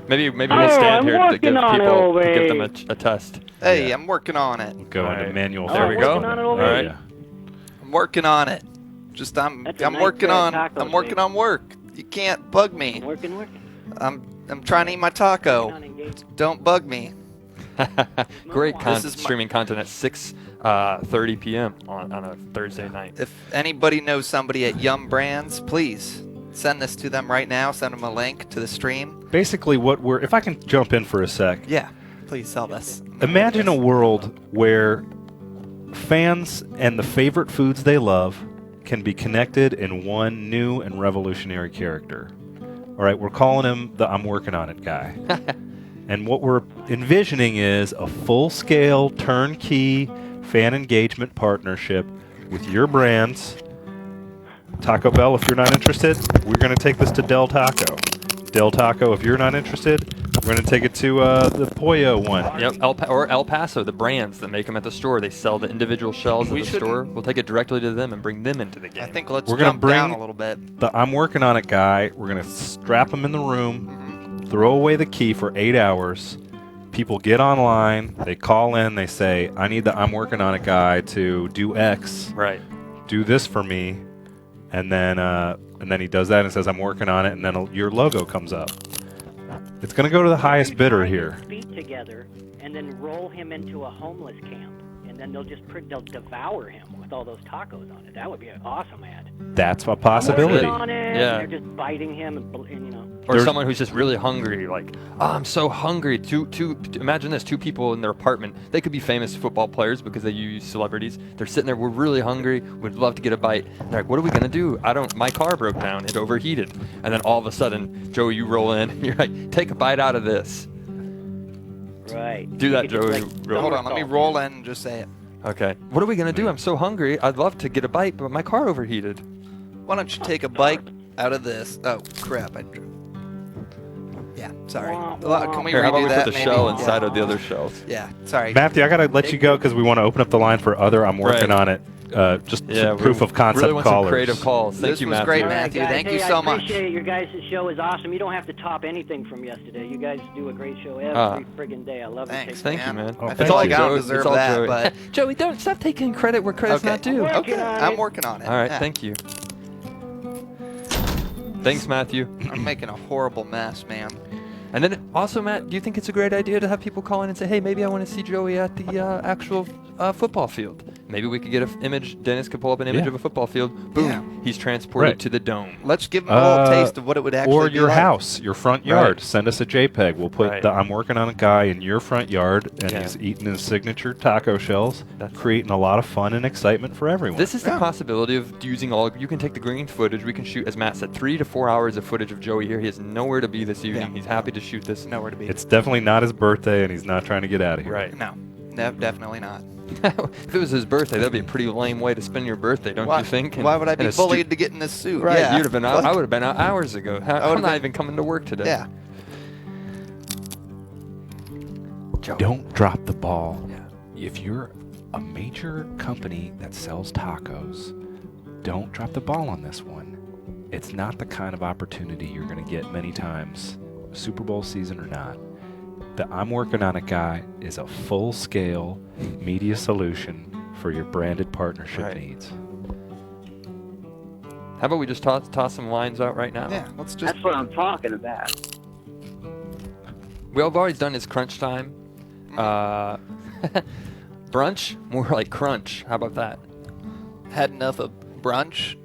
F: Maybe we'll
I: Oh,
F: stand
I: I'm
F: here to
I: working
F: give
I: on it
F: people
I: over
F: to give them
I: here.
F: a test.
J: Hey,
C: Yeah.
J: I'm working on it.
C: We'll go
F: All
C: into
F: right.
C: manual.
I: Oh,
F: There we
I: I'm
F: go.
I: working on it over
F: All
I: here.
F: right.
J: I'm working on it. Just I'm
I: That's a
J: I'm
I: nice
J: working
I: pair of
J: on
I: tacos,
J: I'm working
I: baby.
J: on work. You can't bug me.
I: Working.
J: I'm trying to eat my taco.
I: Not engaged.
J: Don't bug me.
F: Great
J: This is my-
F: streaming content at 6:30 p.m. on a Thursday night.
J: If anybody knows somebody at Yum Brands, please send this to them right now. Send them a link to the stream.
C: Basically, if I can jump in for a sec.
J: Yeah, please sell this.
C: Imagine a world where fans and the favorite foods they love can be connected in one new and revolutionary character. All right, we're calling him the "I'm working on it" guy. And what we're envisioning is a full-scale, turnkey fan engagement partnership with your brands. Taco Bell, if you're not interested, we're going to take this to Del Taco. Del Taco, if you're not interested, we're going to take it to the Pollo one.
F: Yep, El Paso, the brands that make them at the store. They sell the individual shells at the store. We'll take it directly to them and bring them into the game.
J: I think let's
C: We're gonna
J: jump down
C: bring
J: a little bit.
C: The "I'm working on it" guy. We're going to strap him in the room, throw away the key for 8 hours. People get online, they call in, they say, "I need the "I'm working on it" guy to do X.
F: Right.
C: Do this for me." And then he does that and says, "I'm working on it," and then your logo comes up. It's going to go to the highest bidder here.
I: Feet together and then roll him into a homeless camp. And and then they'll devour him with all those tacos on it. That would be an awesome ad.
C: That's a possibility.
I: On it,
F: Yeah.
I: and they're just biting him, and you know.
F: Or someone who's just really hungry, like, oh, I'm so hungry. Imagine this: 2 people in their apartment. They could be famous football players because they use celebrities. They're sitting there. We're really hungry. We'd love to get a bite. They're like, what are we gonna do? My car broke down. It overheated. And then all of a sudden, Joey, you roll in. And you're like, take a bite out of this.
I: Right.
F: Do that,
I: You could
F: Joey.
I: just,
F: Roll.
J: Hold on, let me roll in and just say it.
F: Okay. What are we gonna do? I'm so hungry. I'd love to get a bite, but my car overheated.
J: Why don't you take a bite out of this? Oh, crap. Yeah, sorry. Can we
F: Here, how about
J: redo
F: we
J: that?
F: put the
J: maybe?
F: shell inside of the other shells?
J: Yeah, sorry.
C: Matthew, I gotta let you go because we want to open up the line for other. I'm working on it. Just some proof of concept
F: really want
C: callers.
F: Some creative calls. Thank
J: This
F: you,
J: was
F: Matthew.
J: great,
I: All right,
J: Matthew.
I: guys.
J: Thank
I: Hey,
J: you so
I: I
J: much.
I: appreciate it. Your guys' show is awesome. You don't have to top anything from yesterday. You guys do a great show every friggin' day. I love
J: Thanks,
I: it.
F: Thank you, man.
J: I
F: It's
J: feel
F: all
J: like I don't
F: Joey.
J: deserve
F: It's all
J: that,
F: Joey.
J: but
F: Joey, don't stop taking credit where credit's not due.
J: Okay, I'm working on it.
F: All right,
J: Yeah.
F: thank you. Thanks, Matthew.
J: I'm making a horrible mess, man.
F: And then also, Matt, do you think it's a great idea to have people call in and say, hey, maybe I want to see Joey at the actual football field? Maybe we could get an image. Dennis could pull up an image of a football field. Boom. He's transported to the dome.
J: Let's give him a little taste of what it would actually
C: Or
J: be
C: your
J: like.
C: house, your front yard.
F: Right.
C: Send us a JPEG. We'll put
F: Right.
C: I'm working on a guy in your front yard, and
F: Yeah.
C: he's eating his signature taco shells, creating a lot of fun and excitement for everyone.
F: This is the possibility of using all. You can take the green footage. We can shoot, as Matt said, 3 to 4 hours of footage of Joey here. He has nowhere to be this evening. He's happy to shoot this.
J: Nowhere to be.
C: It's definitely not his birthday, and he's not trying to get out of here.
F: Right.
J: No, definitely not.
F: If it was his birthday, that'd be a pretty lame way to spend your birthday, don't
J: Why-
F: you think?
J: Why would I
F: in
J: be
F: a stu-
J: bullied to get in this suit?
F: Right,
J: Yeah.
F: you'd have been out. I would have been out hours ago. I'm not even coming to work today.
J: Yeah.
C: Don't drop the ball. If you're a major company that sells tacos, don't drop the ball on this one. It's not the kind of opportunity you're going to get many times, Super Bowl season or not. The I'm working on a guy is a full-scale media solution for your branded partnership needs.
F: How about we just toss some lines out right now?
J: Yeah, let's just.
L: That's what I'm talking about.
F: We've always done is crunch time. Brunch, more like crunch. How about that?
J: Had enough of brunch.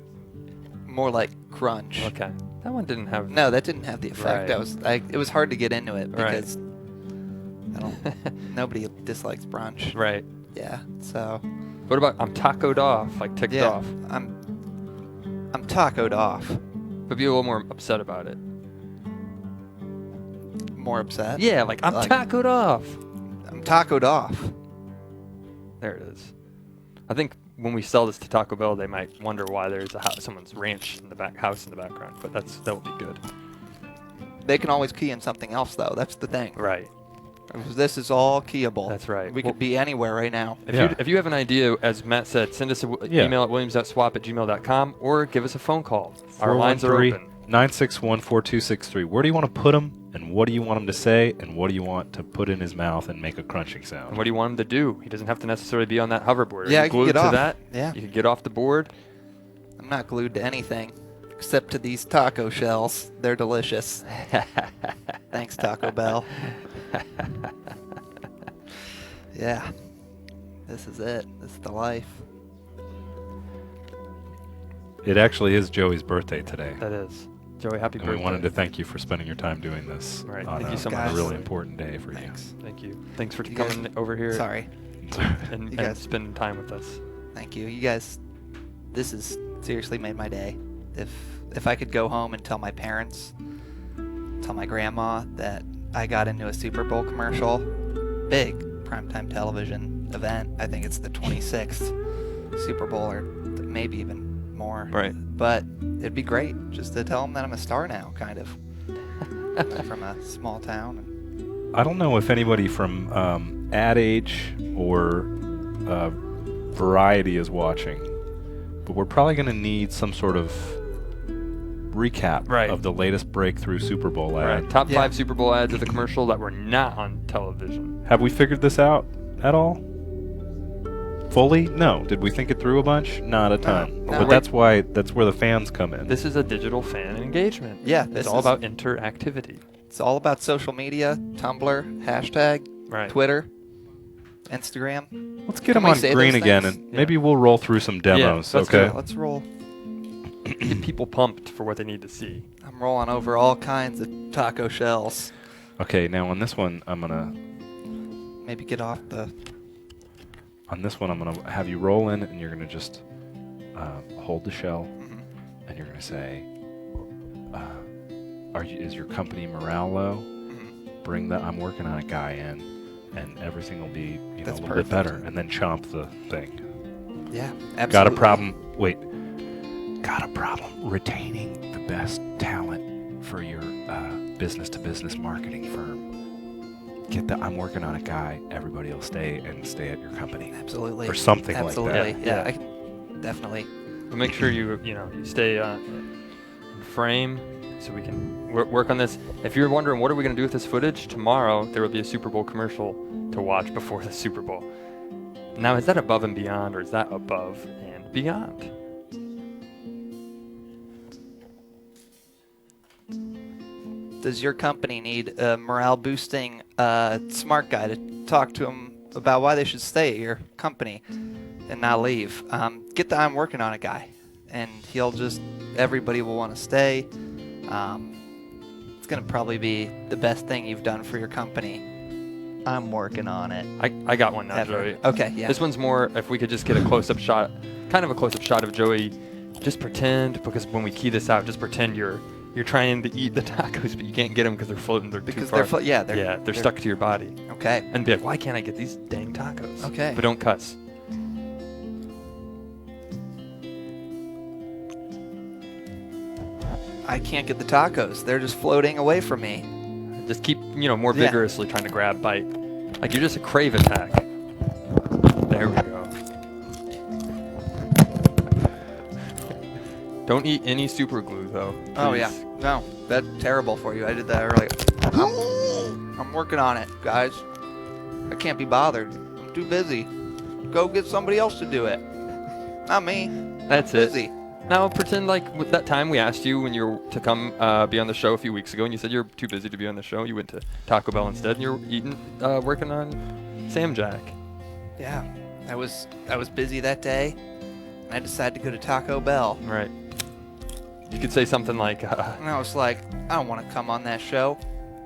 J: More like crunch.
F: Okay. That one didn't have.
J: No, that didn't have the effect.
F: Right.
J: It was hard to get into it
F: Right.
J: because nobody dislikes brunch.
F: Right.
J: Yeah. So.
F: What about I'm tacoed off, like ticked
J: Yeah,
F: off?
J: I'm tacoed off.
F: But be a little more upset about it.
J: More upset?
F: Yeah, like I'm tacoed off.
J: I'm tacoed off.
F: There it is. I think when we sell this to Taco Bell, they might wonder why there's a someone's ranch in the house in the background. But that will be good.
J: They can always key in something else, though. That's the thing.
F: Right.
J: This is all keyable.
F: That's right.
J: We could be anywhere right now.
F: If you have an idea, as Matt said, send us an email at williams.swap@gmail.com or give us a phone call. Our lines are open.
C: 961-4263. Where do you want to put him, and what do you want him to say, and what do you want to put in his mouth and make a crunching sound?
F: And what do you want him to do? He doesn't have to necessarily be on that hoverboard.
J: Yeah,
F: Are
J: I
F: you
J: can
F: glued
J: get
F: to
J: off.
F: that?
J: Yeah.
F: You can get off the board.
J: I'm not glued to anything except to these taco shells. They're delicious. Thanks, Taco Bell. Yeah. This is it. This is the life.
C: It actually is Joey's birthday today.
F: That is. Joey, happy
C: And
F: birthday.
C: we wanted to thank you for spending your time doing this
F: Right.
C: on
F: Thank you so
C: a
F: much.
C: really important day for
J: Thanks.
F: Thank you. Thanks for
J: You
F: coming
J: guys-
F: over here.
J: Sorry.
F: And
J: You guys-
F: spending time with us.
J: Thank you. You guys, this has seriously made my day. If I could go home and tell my parents, tell my grandma that I got into a Super Bowl commercial, big primetime television event. I think it's the 26th Super Bowl, or maybe even more.
F: Right.
J: But it'd be great just to tell them that I'm a star now, kind of, from a small town.
C: I don't know if anybody from Ad Age or Variety is watching, but we're probably going to need some sort of recap of the latest breakthrough Super Bowl ad.
F: Right. Top 5 Super Bowl ads of the commercial that were not on television.
C: Have we figured this out at all? Fully? No. Did we think it through a bunch? Not a ton.
F: No.
C: But that's where the fans come in.
F: This is a digital fan engagement.
J: Yeah,
F: It's
J: this
F: all
J: is-
F: about interactivity.
J: It's all about social media, Tumblr, hashtag,
F: Right.
J: Twitter. Instagram.
C: Let's get
J: Can
C: them
J: we
C: on
J: say
C: green
J: those
C: again,
J: things?
C: and maybe we'll roll through some demos.
F: let's do
C: Okay.
F: it.
J: Let's roll.
F: Get people pumped for what they need to see.
J: I'm rolling over all kinds of taco shells.
C: Okay. Now on this one, I'm gonna
J: Maybe get off the.
C: have you roll in, and you're gonna just hold the shell,
J: Mm-hmm.
C: and you're gonna say, "Is your company morale low?
J: Mm-hmm.
C: Bring the I'm working on it guy in, and everything will be a
J: That's
C: little bit
J: perfect.
C: better." And then chomp the thing.
J: Yeah, absolutely.
C: Got a problem? Wait. Got a problem retaining the best talent for your business-to-business marketing firm. Get the I'm working on it guy. Everybody will stay at your company.
J: Absolutely.
C: Or something
J: Absolutely.
C: like that.
J: Yeah, I can definitely.
F: But make sure you stay in frame so we can work on this. If you're wondering what are we going to do with this footage, tomorrow there will be a Super Bowl commercial to watch before the Super Bowl. Now, is that above and beyond, or is that above and beyond?
J: Does your company need a morale boosting smart guy to talk to them about why they should stay at your company and not leave? Get the I'm working on it guy, and everybody will want to stay. It's going to probably be the best thing you've done for your company.
K: I'm working on it.
F: I got one now,
J: Ever.
F: Joey.
J: Okay, yeah.
F: This one's more, if we could just get a close-up shot, kind of a close-up shot of Joey. Just pretend, because when we key this out, just pretend you're trying to eat the tacos, but you can't get them because they're floating. They're
J: Because
F: too far.
J: they're
F: Stuck to your body.
J: Okay.
F: And be like, why can't I get these dang tacos?
J: Okay.
F: But don't cuss.
J: I can't get the tacos. They're just floating away from me.
F: Just keep, more
J: Yeah.
F: vigorously trying to grab bite. Like you're just a crave attack. There we go. Don't eat any super glue though.
J: Oh yeah.
F: please.
J: No, that's terrible for you. I did that earlier. I'm working on it, guys. I can't be bothered. I'm too busy. Go get somebody else to do it. Not me.
F: That's
J: I'm
F: it.
J: busy.
F: Now pretend like with that time we asked you when you were to come be on the show a few weeks ago, and you said you're too busy to be on the show. You went to Taco Bell instead, and you're working on Sam Jack.
J: Yeah, I was busy that day, and I decided to go to Taco Bell.
F: Right. You could say something like,
J: And I was like, I don't want to come on that show.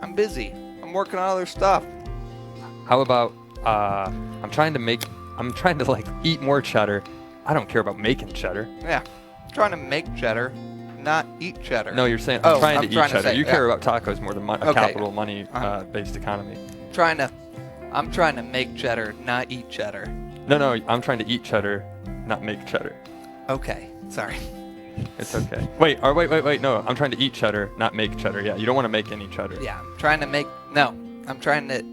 J: I'm busy. I'm working on other stuff.
F: how about I'm trying to like eat more cheddar. I don't care about making cheddar.
J: Yeah, I'm trying to make cheddar, not eat cheddar.
F: No, you're saying I'm trying to eat cheddar.
J: say,
F: You
J: yeah.
F: care about tacos more than a
J: Okay.
F: capital money based economy.
J: I'm trying to make cheddar, not eat cheddar.
F: No, I'm trying to eat cheddar, not make cheddar.
J: Okay, sorry.
F: It's okay. Wait. No, I'm trying to eat cheddar, not make cheddar. Yeah, you don't want to make any cheddar.
J: Yeah, I'm trying to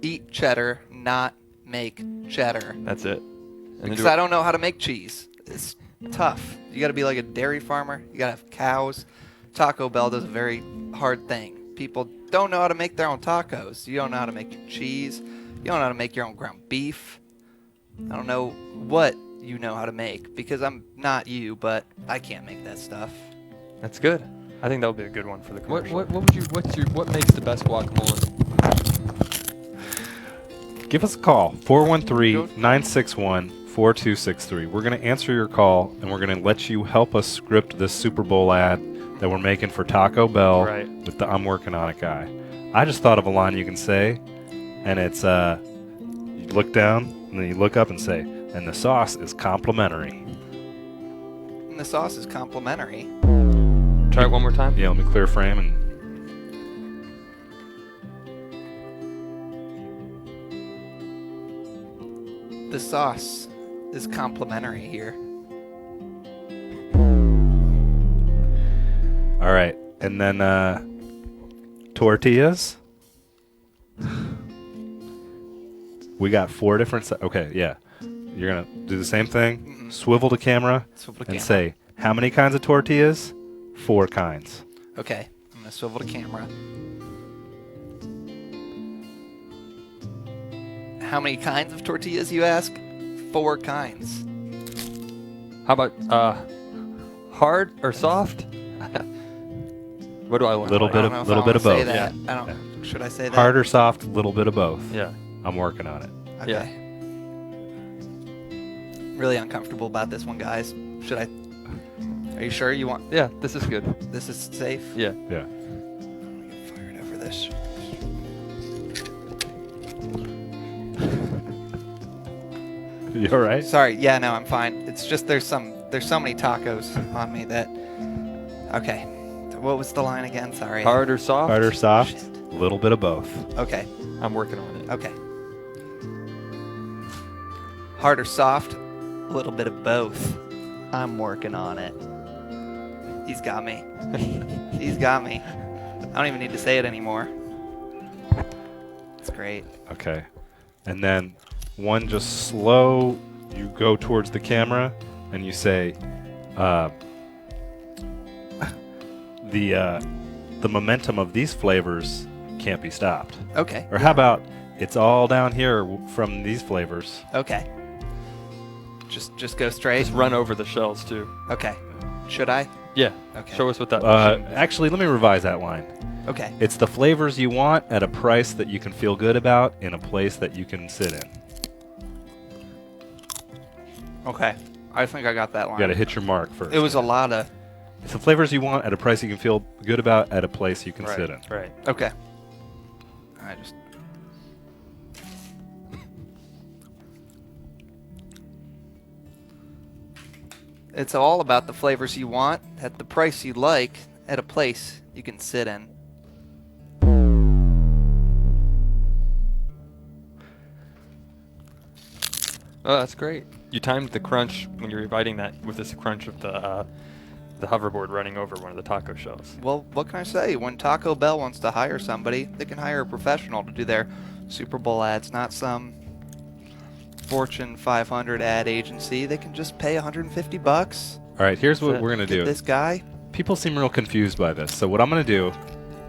J: eat cheddar, not make cheddar.
F: That's it. And then
J: Because I don't know how to make cheese. It's tough. You got to be like a dairy farmer. You got to have cows. Taco Bell does a very hard thing. People don't know how to make their own tacos. You don't know how to make your cheese. You don't know how to make your own ground beef. I don't know what you know how to make because I'm not you, but I can't make that stuff.
F: That's good. I think that'll be a good one for the commercial.
E: What makes the best guacamole?
C: Give us a call, 413-961-4263. We're going to answer your call, and we're going to let you help us script this Super Bowl ad that we're making for Taco Bell with the I'm working on it guy. I just thought of a line you can say, and it's, you look down, and then you look up and say, and the sauce is complimentary.
J: And the sauce is complimentary.
F: Try it one more time.
C: Yeah, let me clear frame and...
J: The sauce is complimentary here.
C: All right, and then tortillas. We got 4 different. Okay, yeah. You're gonna do the same thing. Swivel the camera
J: Swivel the
C: and
J: camera.
C: say, "How many kinds of tortillas?" 4 kinds.
J: Okay, I'm going to swivel the camera. How many kinds of tortillas, you ask? 4 kinds.
F: How about hard or soft? What do I look
C: Little
F: like?
C: bit
J: I
C: of
J: don't know if I
C: little bit
J: wanna
C: of
J: say
C: both.
J: that. I don't. Should I say that?
C: Hard or soft, little bit of both.
F: Yeah.
C: I'm working on it.
J: Okay.
F: Yeah.
J: Really uncomfortable about this one, guys. Should I? Are you sure you want?
F: Yeah, this is good.
J: This is safe.
F: Yeah.
C: Yeah.
J: Get fired over this.
C: You all right?
J: Sorry. Yeah, no, I'm fine. It's just there's so many tacos on me that. Okay. What was the line again? Sorry.
F: Hard or soft?
C: Hard or soft?
J: Shit.
C: A little bit of both.
J: Okay.
F: I'm working on it.
J: Okay. Hard or soft? A little bit of both.
K: I'm working on it.
J: He's got me. He's got me. I don't even need to say it anymore. It's great.
C: Okay. And then one just slow, you go towards the camera and you say, the momentum of these flavors can't be stopped.
J: Okay.
C: Or how about it's all down here from these flavors.
J: Okay. Just go straight.
F: Just run over the shells too.
J: Okay. Should I?
F: Yeah.
J: Okay.
F: Show us what that machine is.
C: Actually, let me revise that line.
J: Okay.
C: It's the flavors you want at a price that you can feel good about in a place that you can sit in.
J: Okay. I think I got that line.
C: You got to hit your mark first.
J: It was a lot of.
C: It's the flavors you want at a price you can feel good about at a place you can
F: Right,
C: sit in.
F: Right.
J: Okay. I just. It's all about the flavors you want at the price you like at a place you can sit in.
F: Oh, that's great. You timed the crunch when you were biting that with this crunch of the hoverboard running over one of the taco shells.
J: Well, what can I say? When Taco Bell wants to hire somebody, they can hire a professional to do their Super Bowl ads, not some Fortune 500 ad agency. They can just pay $150.
C: All right, here's what we're going to
J: Get
C: do.
J: this guy.
C: People seem real confused by this. So what I'm going to do,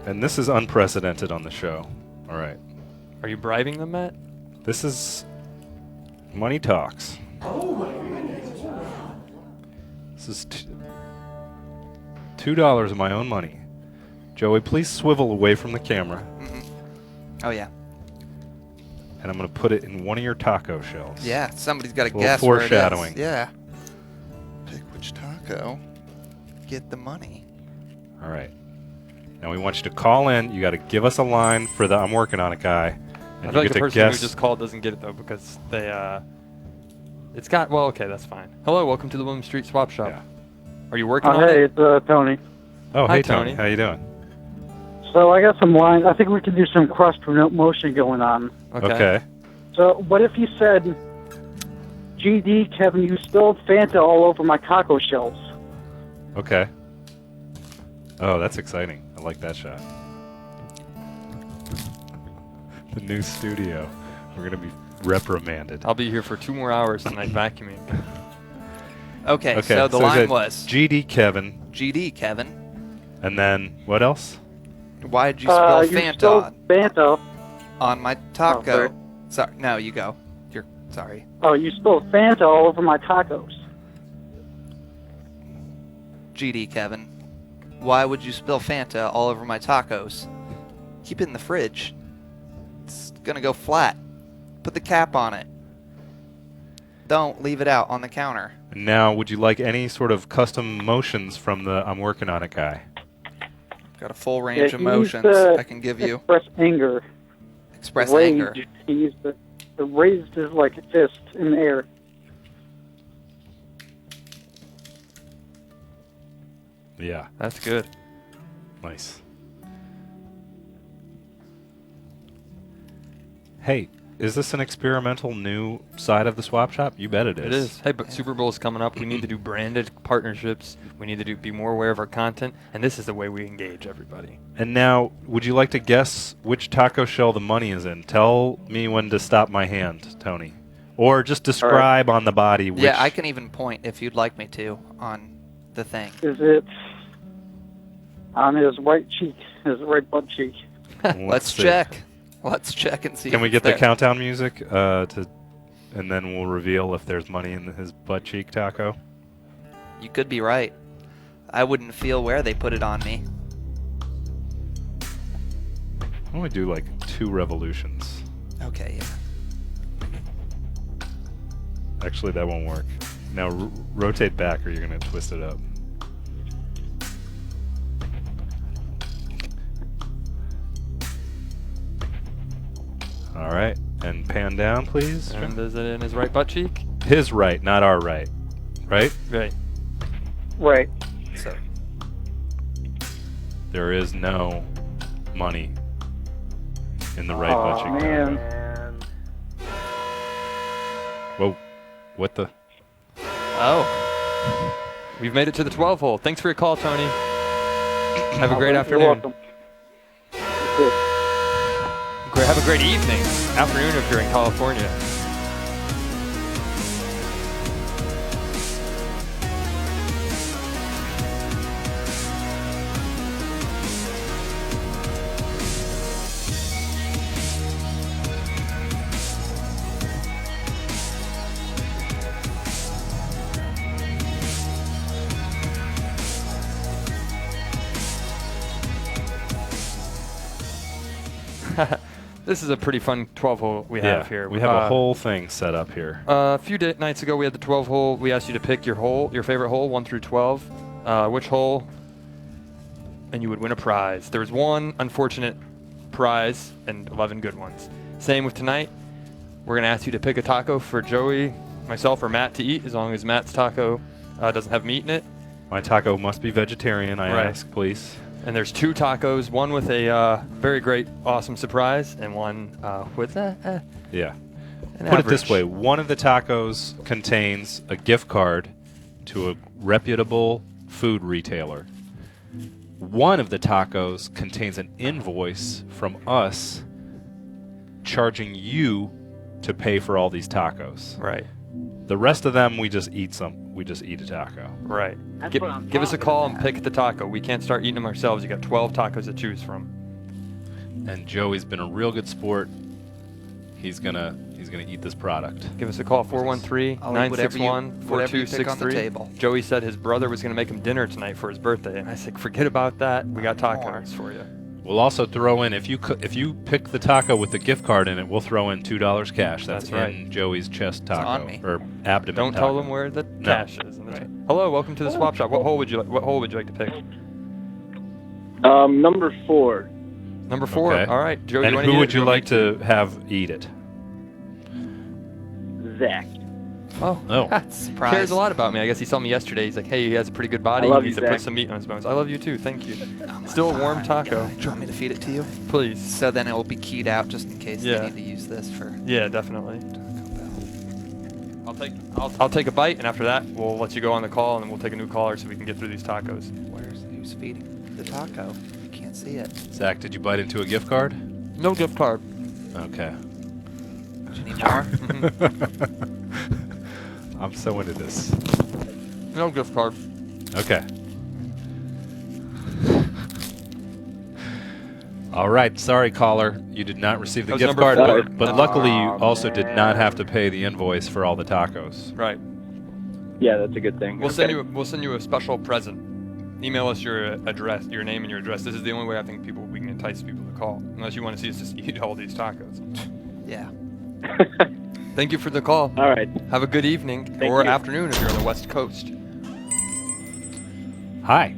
C: and this is unprecedented on the show. All right.
F: Are you bribing them, Matt?
C: This is Money Talks. This is $2 of my own money. Joey, please swivel away from the camera.
J: Oh, yeah.
C: And I'm going to put it in one of your taco shells.
J: Yeah, somebody's got to
C: A little
J: guess where it is.
C: foreshadowing.
J: Yeah. Pick which taco. Get the money.
C: All right. Now we want you to call in. You got to give us a line for the I'm working on it guy. And
F: I feel
C: you
F: like
C: get
F: the
C: to
F: person
C: guess.
F: who just called doesn't get it though because they it's got well okay that's fine. Hello, welcome to the William Street Swap Shop.
C: Yeah.
F: Are you working on
L: Hey,
F: it?
L: it's Tony.
C: Oh,
F: Hi,
C: hey Tony.
F: Tony.
C: How you doing?
L: So I got some lines. I think we can do some cross motion going on.
C: Okay.
L: So what if you said, GD, Kevin, you spilled Fanta all over my taco shells?
C: Okay. Oh, that's exciting. I like that shot. The new studio. We're going to be reprimanded.
F: I'll be here for 2 more hours tonight vacuuming.
J: Okay, so the
C: we
J: line
C: said
J: was
C: GD Kevin.
J: GD, Kevin.
C: And then what else?
J: Why did you spill
L: You
J: Fanta
L: spilled Fanta.
J: on my taco?
L: sorry.
J: Sorry, no, you go. You're sorry.
L: Oh, you spilled Fanta all over my tacos.
J: GD, Kevin. Why would you spill Fanta all over my tacos? Keep it in the fridge. It's gonna go flat. Put the cap on it. Don't leave it out on the counter.
C: Now, would you like any sort of custom motions from the I'm working on it guy?
J: Got a full range of
L: he used
J: motions
L: to
J: I can give you.
L: Express anger.
J: Express
L: Rage.
J: anger.
L: He used to raised his like fist in the air.
C: Yeah.
F: That's good.
C: Nice. Hey, is this an experimental new side of the swap shop? You bet it is.
F: It is. Hey, but Super Bowl is coming up. We need to do branded partnerships. We need to be more aware of our content, and this is the way we engage everybody.
C: And now, would you like to guess which taco shell the money is in? Tell me when to stop my hand, Tony. Or just describe on the body which...
J: Yeah, I can even point if you'd like me to on the thing.
L: Is it on his right cheek, his right butt cheek?
J: Let's
C: see.
J: check. Let's check and see.
C: Can
J: if
C: we
J: it's
C: get the
J: there.
C: countdown music and then we'll reveal if there's money in his butt cheek taco?
J: You could be right. I wouldn't feel where they put it on me.
C: Why don't we do like 2 revolutions?
J: Okay, yeah.
C: Actually, that won't work. Now rotate back or you're going to twist it up. All right. And pan down, please.
F: And is it in his right butt cheek?
C: His right, not our right. Right?
F: Right.
L: Right.
J: So
C: There is no money in the right butt cheek.
L: Man.
C: Whoa. What the?
F: Oh. We've made it to the 12 hole. Thanks for your call, Tony. Have a great
L: You're
F: afternoon.
L: welcome.
F: Have a great evening. Afternoon if you're in California. This is a pretty fun 12 hole we have here.
C: We have a whole thing set up here.
F: A few nights ago, we had the 12 hole. We asked you to pick your favorite hole, 1 through 12. Which hole, and you would win a prize. There was one unfortunate prize and 11 good ones. Same with tonight. We're going to ask you to pick a taco for Joey, myself, or Matt to eat, as long as Matt's taco doesn't have meat in it.
C: My taco must be vegetarian, I ask, please.
F: And there's 2 tacos, one with a very great, awesome surprise, and one with
C: Yeah.
F: an
C: Put it this
F: average.
C: way. One of the tacos contains a gift card to a reputable food retailer. One of the tacos contains an invoice from us charging you to pay for all these tacos.
F: Right.
C: The rest of them, we just eat a taco.
F: Right. Give us a call and pick the taco. We can't start eating them ourselves. You got 12 tacos to choose from.
C: And Joey's been a real good sport. He's gonna eat this product.
F: Give us a call,
J: I'll eat whatever you pick on the
F: 416-4263.
J: table.
F: Joey said his brother was going to make him dinner tonight for his birthday, and I said, forget about that. We got tacos for you.
C: We'll also throw in, if you pick the taco with the gift card in it, we'll throw in $2 cash. That's
F: That's right.
C: in Joey's chest taco
J: on me.
C: or abdomen.
F: Don't
C: taco.
F: tell them where the
C: No.
F: cash is. Hello, welcome to the swap shop. What hole would you like to pick?
L: Number 4.
F: Number 4.
C: Okay.
F: All right, Joey.
C: And who would you like to have eat it?
L: Zach.
F: Oh,
J: Surprise.
F: cares a lot about me. I guess he saw me yesterday. He's like, hey, he has a pretty good body.
L: I love
F: He needs
L: you,
F: to put
L: Zach.
F: some meat on his bones. I love you too. Thank you. Still a warm taco.
J: Do you want me to feed it to you?
F: Please.
J: So then it will be keyed out just in case
F: Yeah.
J: they need to use this for.
F: Yeah, definitely. I'll take a bite, and after that, we'll let you go on the call, and then we'll take a new caller so we can get through these tacos.
J: Who's feeding the taco? You can't see it.
C: Zach, did you bite into a gift card?
F: No gift card.
C: Okay.
J: Do you need more?
C: I'm so into this.
F: No gift card.
C: Okay. All right. Sorry, caller. You did not receive the
F: That was
C: gift
F: number
C: card,
F: 4.
C: but luckily you also did not have to pay the invoice for all the tacos.
F: Right.
L: Yeah, that's a good thing.
F: We'll send you a special present. Email us your address, your name and your address. This is the only way I think we can entice people to call, unless you want to see us just eat all these tacos.
J: Yeah.
F: Thank you for the call.
L: All right.
F: Have a good evening
L: Thank
F: or
L: you.
F: afternoon if you're on the West Coast.
C: Hi.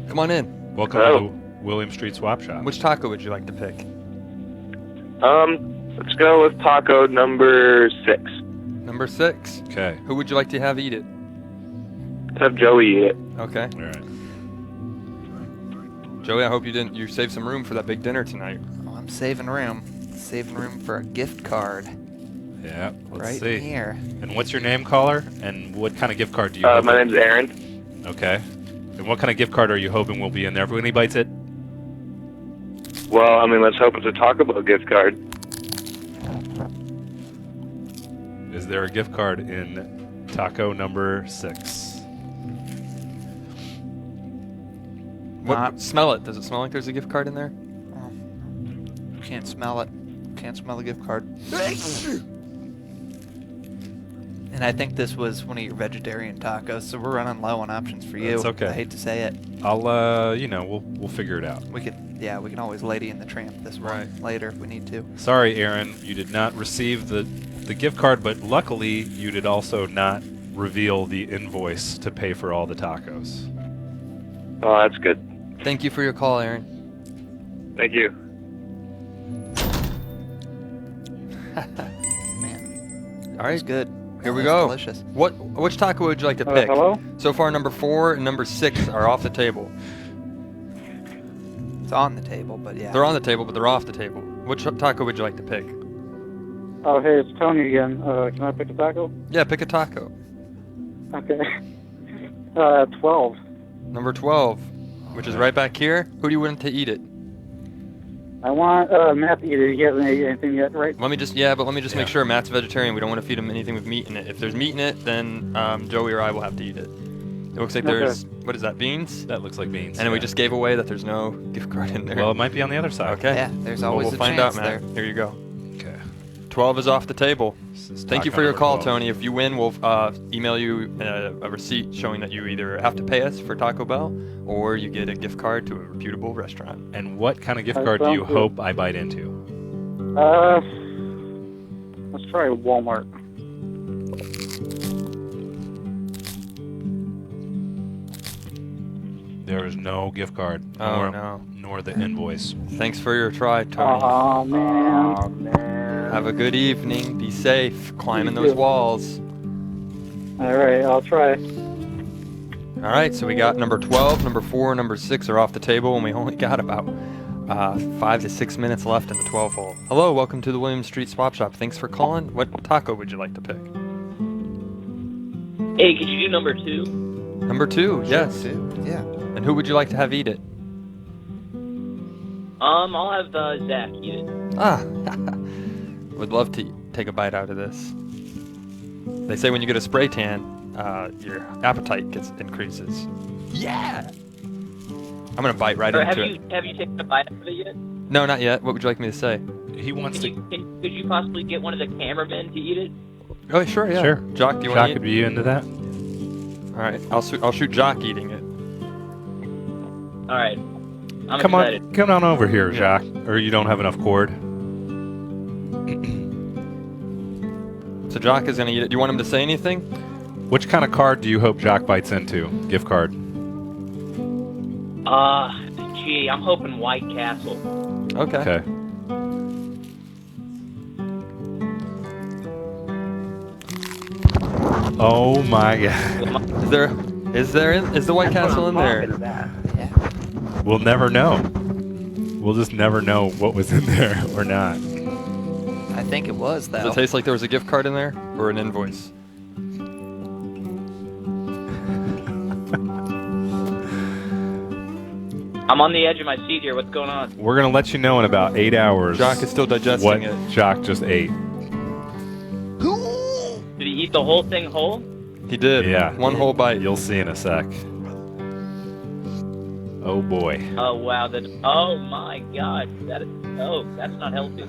F: Come on in.
C: Welcome to William Street Swap Shop.
F: Which taco would you like to pick?
M: Let's go with taco number 6.
F: Number 6.
C: Okay.
F: Who would you like to have eat it?
M: Have Joey eat it.
F: Okay.
C: All right.
F: Joey, I hope you saved some room for that big dinner tonight.
J: Oh, I'm saving room. Saving room for a gift card.
C: Yeah. Let's
J: Right
C: see.
J: here.
C: And what's your name, caller? And what kind of gift card do you?
M: My name's Aaron.
C: Okay. And what kind of gift card are you hoping will be in there? If anybody bites it.
M: Well, I mean, let's hope it's a Taco Bell gift card.
C: Is there a gift card in taco number 6?
F: Smell it. Does it smell like there's a gift card in there?
J: Can't smell it. Can't smell the gift card. And I think this was one of your vegetarian tacos, so we're running low on options for you.
C: That's okay.
J: I hate to say it.
C: I'll we'll figure it out.
J: We can always Lady in the Tramp this one later if we need to.
C: Sorry, Aaron, you did not receive the the gift card, but luckily you did also not reveal the invoice to pay for all the tacos.
M: Oh, that's good.
F: Thank you for your call, Aaron.
M: Thank you.
J: Man,
F: All right,
J: it's good.
F: Here we
J: That's
F: go.
J: Delicious.
F: Which taco would you like to pick?
L: Hello?
F: So far, number 4 and number 6 are off the table.
J: It's on the table, but yeah.
F: They're on the table, but they're off the table. Which taco would you like to pick?
L: Oh, hey, it's Tony again. Can I pick a taco?
F: Yeah, pick a taco.
L: Okay. 12.
F: Number 12, which is right back here. Who do you want to eat it?
L: I want Matt to eat it. He hasn't ate anything yet, right?
F: Let me just make sure Matt's a vegetarian. We don't want to feed him anything with meat in it. If there's meat in it, then Joey or I will have to eat it. It looks like there's, what is that, beans?
C: That looks like beans.
F: And we just gave away that there's no gift card in there.
C: Well, it might be on the other side.
F: Okay.
J: Yeah, there's always
F: we'll
J: a
F: find
J: chance
F: out, Matt.
J: there.
F: Here you go.
C: Okay.
F: 12 is off the table. Thank you
C: taco
F: for your
C: number
F: call,
C: 12.
F: Tony. If you win, we'll email you a receipt showing that you either have to pay us for Taco Bell or you get a gift card to a reputable restaurant.
C: And what kind of gift
L: That
C: card do you
L: sounds good.
C: hope I bite into?
L: Let's try Walmart.
C: There is no gift card.
F: Oh,
C: nor,
F: no.
C: Nor the invoice.
F: Thanks for your try, Tony.
L: Oh, man.
F: Have a good evening. Be safe. Climbing
L: You
F: those
L: too.
F: walls.
L: All right, I'll try.
F: All right, so we got number 12, number 4, number 6 are off the table, and we only got about 5 to 6 minutes left in the 12 hole. Hello, welcome to the William Street Swap Shop. Thanks for calling. What taco would you like to pick?
N: Hey, could you do number 2?
F: Number 2, yes.
J: Yeah.
F: And who would you like to have eat it?
N: I'll have Zach eat it.
F: Ah, would love to take a bite out of this. They say when you get a spray tan, your appetite increases. Yeah! I'm gonna bite right
N: Or
F: into it.
N: have you taken a bite out of it yet?
F: No, not yet. What would you like me to say?
C: He wants
N: Could you possibly get one of the cameramen to eat it?
F: Oh, sure, yeah.
C: Sure.
F: Jock, do you want
C: Jock
F: to eat?
C: would be into that?
F: All right, I'll shoot Jock eating it.
N: All right. I'm
C: Come
N: excited.
C: on, come on over here, Jock. Or you don't have enough cord.
F: So Jock is gonna eat it. Do you want him to say anything?
C: Which kind of card do you hope Jock bites into? Gift card.
N: Gee, I'm hoping White Castle.
F: Okay.
C: Okay. Oh my God.
F: Is the White Castle in there?
C: We'll never know. We'll just never know what was in there or not.
J: I think it was, though.
F: Does it taste like there was a gift card in there or an invoice?
N: I'm on the edge of my seat here. What's going on?
C: We're gonna let you know in about 8 hours.
F: Jock is still digesting
C: what
F: it.
C: Jock just ate.
N: Did he eat the whole thing whole?
F: He did.
C: Yeah.
F: One whole bite.
C: You'll see in a sec. Oh boy.
N: Oh wow! Oh my God! That's not healthy.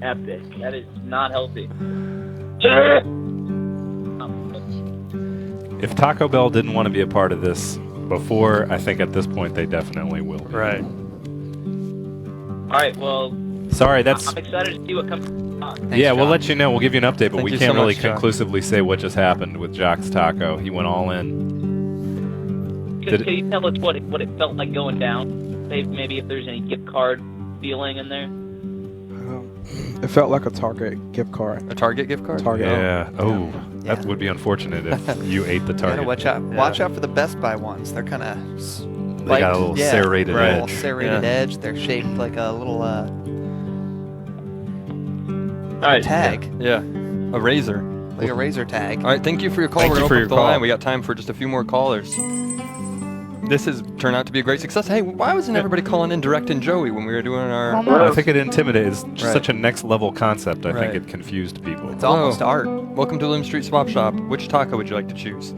N: Epic. That is not healthy.
C: If Taco Bell didn't want to be a part of this before, I think at this point they definitely will.
F: Right.
N: All right. Well.
C: Sorry, that's.
N: I'm excited to see what comes.
C: Yeah, we'll let you know. We'll give you an update, but
F: Thank
C: we
F: you
C: can't
F: so
C: really
F: much, Jock.
C: conclusively say what just happened with Jock's Taco. He went all in.
N: Can you tell us what it felt like going down? Maybe if there's any gift card feeling in there.
O: It felt like a Target gift card.
F: A Target gift card?
O: Target.
C: Yeah. Oh, that would be unfortunate if you ate the
J: Gotta
C: Target.
J: watch out. Watch out for the Best Buy ones. They're kind of.
C: They got a little serrated
J: A little
C: edge.
J: serrated edge. They're shaped like a little
F: All right.
J: tag.
F: Yeah. A razor.
J: Like a razor tag.
F: All right. Thank you for your call.
C: Thank
F: We're
C: you
F: gonna
C: for
F: open
C: your
F: up the
C: call.
F: line. We got time for just a few more callers. This has turned out to be a great success. Hey, why wasn't everybody calling in direct and Joey when we were doing our?
C: I think it intimidated. It's
F: Right.
C: such a next level concept. I
F: Right.
C: think it confused people.
J: It's almost art.
F: Welcome to Lim Street Swap Shop. Which taco would you like to choose?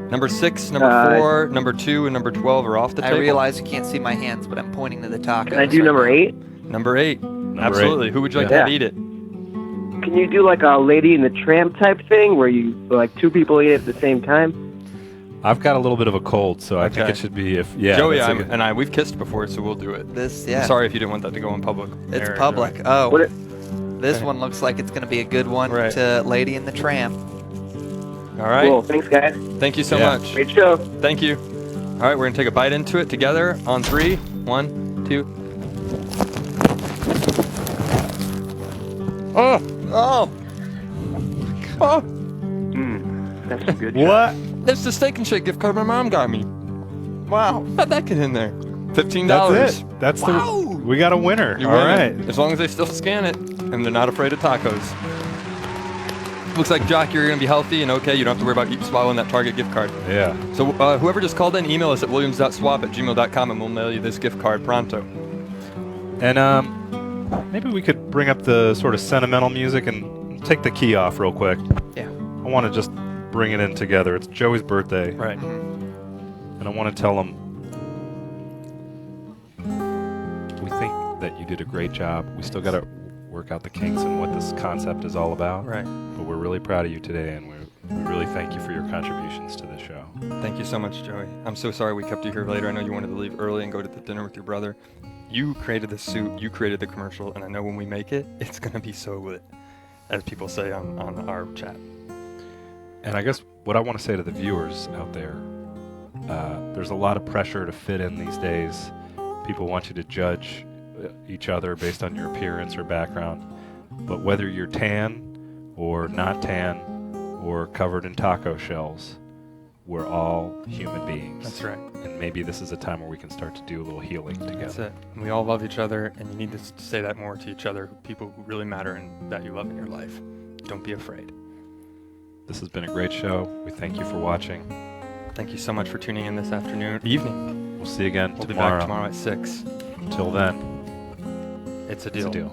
F: Number 6, number 4, number 2, and number 12 are off the
J: I
F: table.
J: realize you can't see my hands, but I'm pointing to the tacos.
M: Can I do number 8?
F: Number 8. Absolutely. Who would you like to
M: Yeah.
F: have eat it?
M: Can you do like a Lady and the Tramp type thing where you like 2 people eat it at the same time?
C: I've got a little bit of a cold, so I think
F: Okay.
C: it should be if yeah.
F: Joey
C: that's a
F: and we've kissed before, so we'll do it.
J: This,
F: I'm
J: yeah.
F: sorry if you didn't want that to go in public.
J: It's
F: There,
J: public.
F: Joey.
J: Oh. This one looks like it's going to be a good one to Lady and the Tramp.
F: All right.
M: Cool. Thanks, guys.
F: Thank you so much.
M: Great show.
F: Thank you. All right, we're going to take a bite into it together on 3. 1, 2. Oh! Oh! Oh!
M: That's some good.
C: What?
F: That's the Steak and Shake gift card my mom got me. Wow. How'd that get in there? $15.
C: That's it. That's we got a winner.
F: You're
C: All
F: winning.
C: right.
F: As long as they still scan it and they're not afraid of tacos. Looks like, Jock, you're going to be healthy and okay. You don't have to worry about swallowing that Target gift card.
C: Yeah.
F: So whoever just called in, email us at williams.swap@gmail.com and we'll mail you this gift card pronto.
C: And maybe we could bring up the sort of sentimental music and take the key off real quick.
J: Yeah.
C: I want to just bring it in together. It's Joey's birthday.
F: Right.
C: And I want to tell him we think that you did a great job. We still got to work out the kinks and what this concept is all about.
F: Right.
C: But we're really proud of you today, and we really thank you for your contributions to the show.
F: Thank you so much, Joey. I'm so sorry we kept you here later. I know you wanted to leave early and go to the dinner with your brother. You created the suit, you created the commercial, and I know when we make it, it's going to be so lit, as people say on our chat.
C: And I guess what I want to say to the viewers out there, there's a lot of pressure to fit in these days. People want you to judge each other based on your appearance or background. But whether you're tan or not tan or covered in taco shells, we're all human beings.
F: That's right.
C: And maybe this is a time where we can start to do a little healing together.
F: That's it. And we all love each other, and you need to say that more to each other, people who really matter and that you love in your life. Don't be afraid.
C: This has been a great show. We thank you for watching.
F: Thank you so much for tuning in this evening.
C: We'll see you again
F: We'll
C: tomorrow.
F: be back tomorrow at 6.
C: Until then,
F: it's a deal.
C: It's a deal.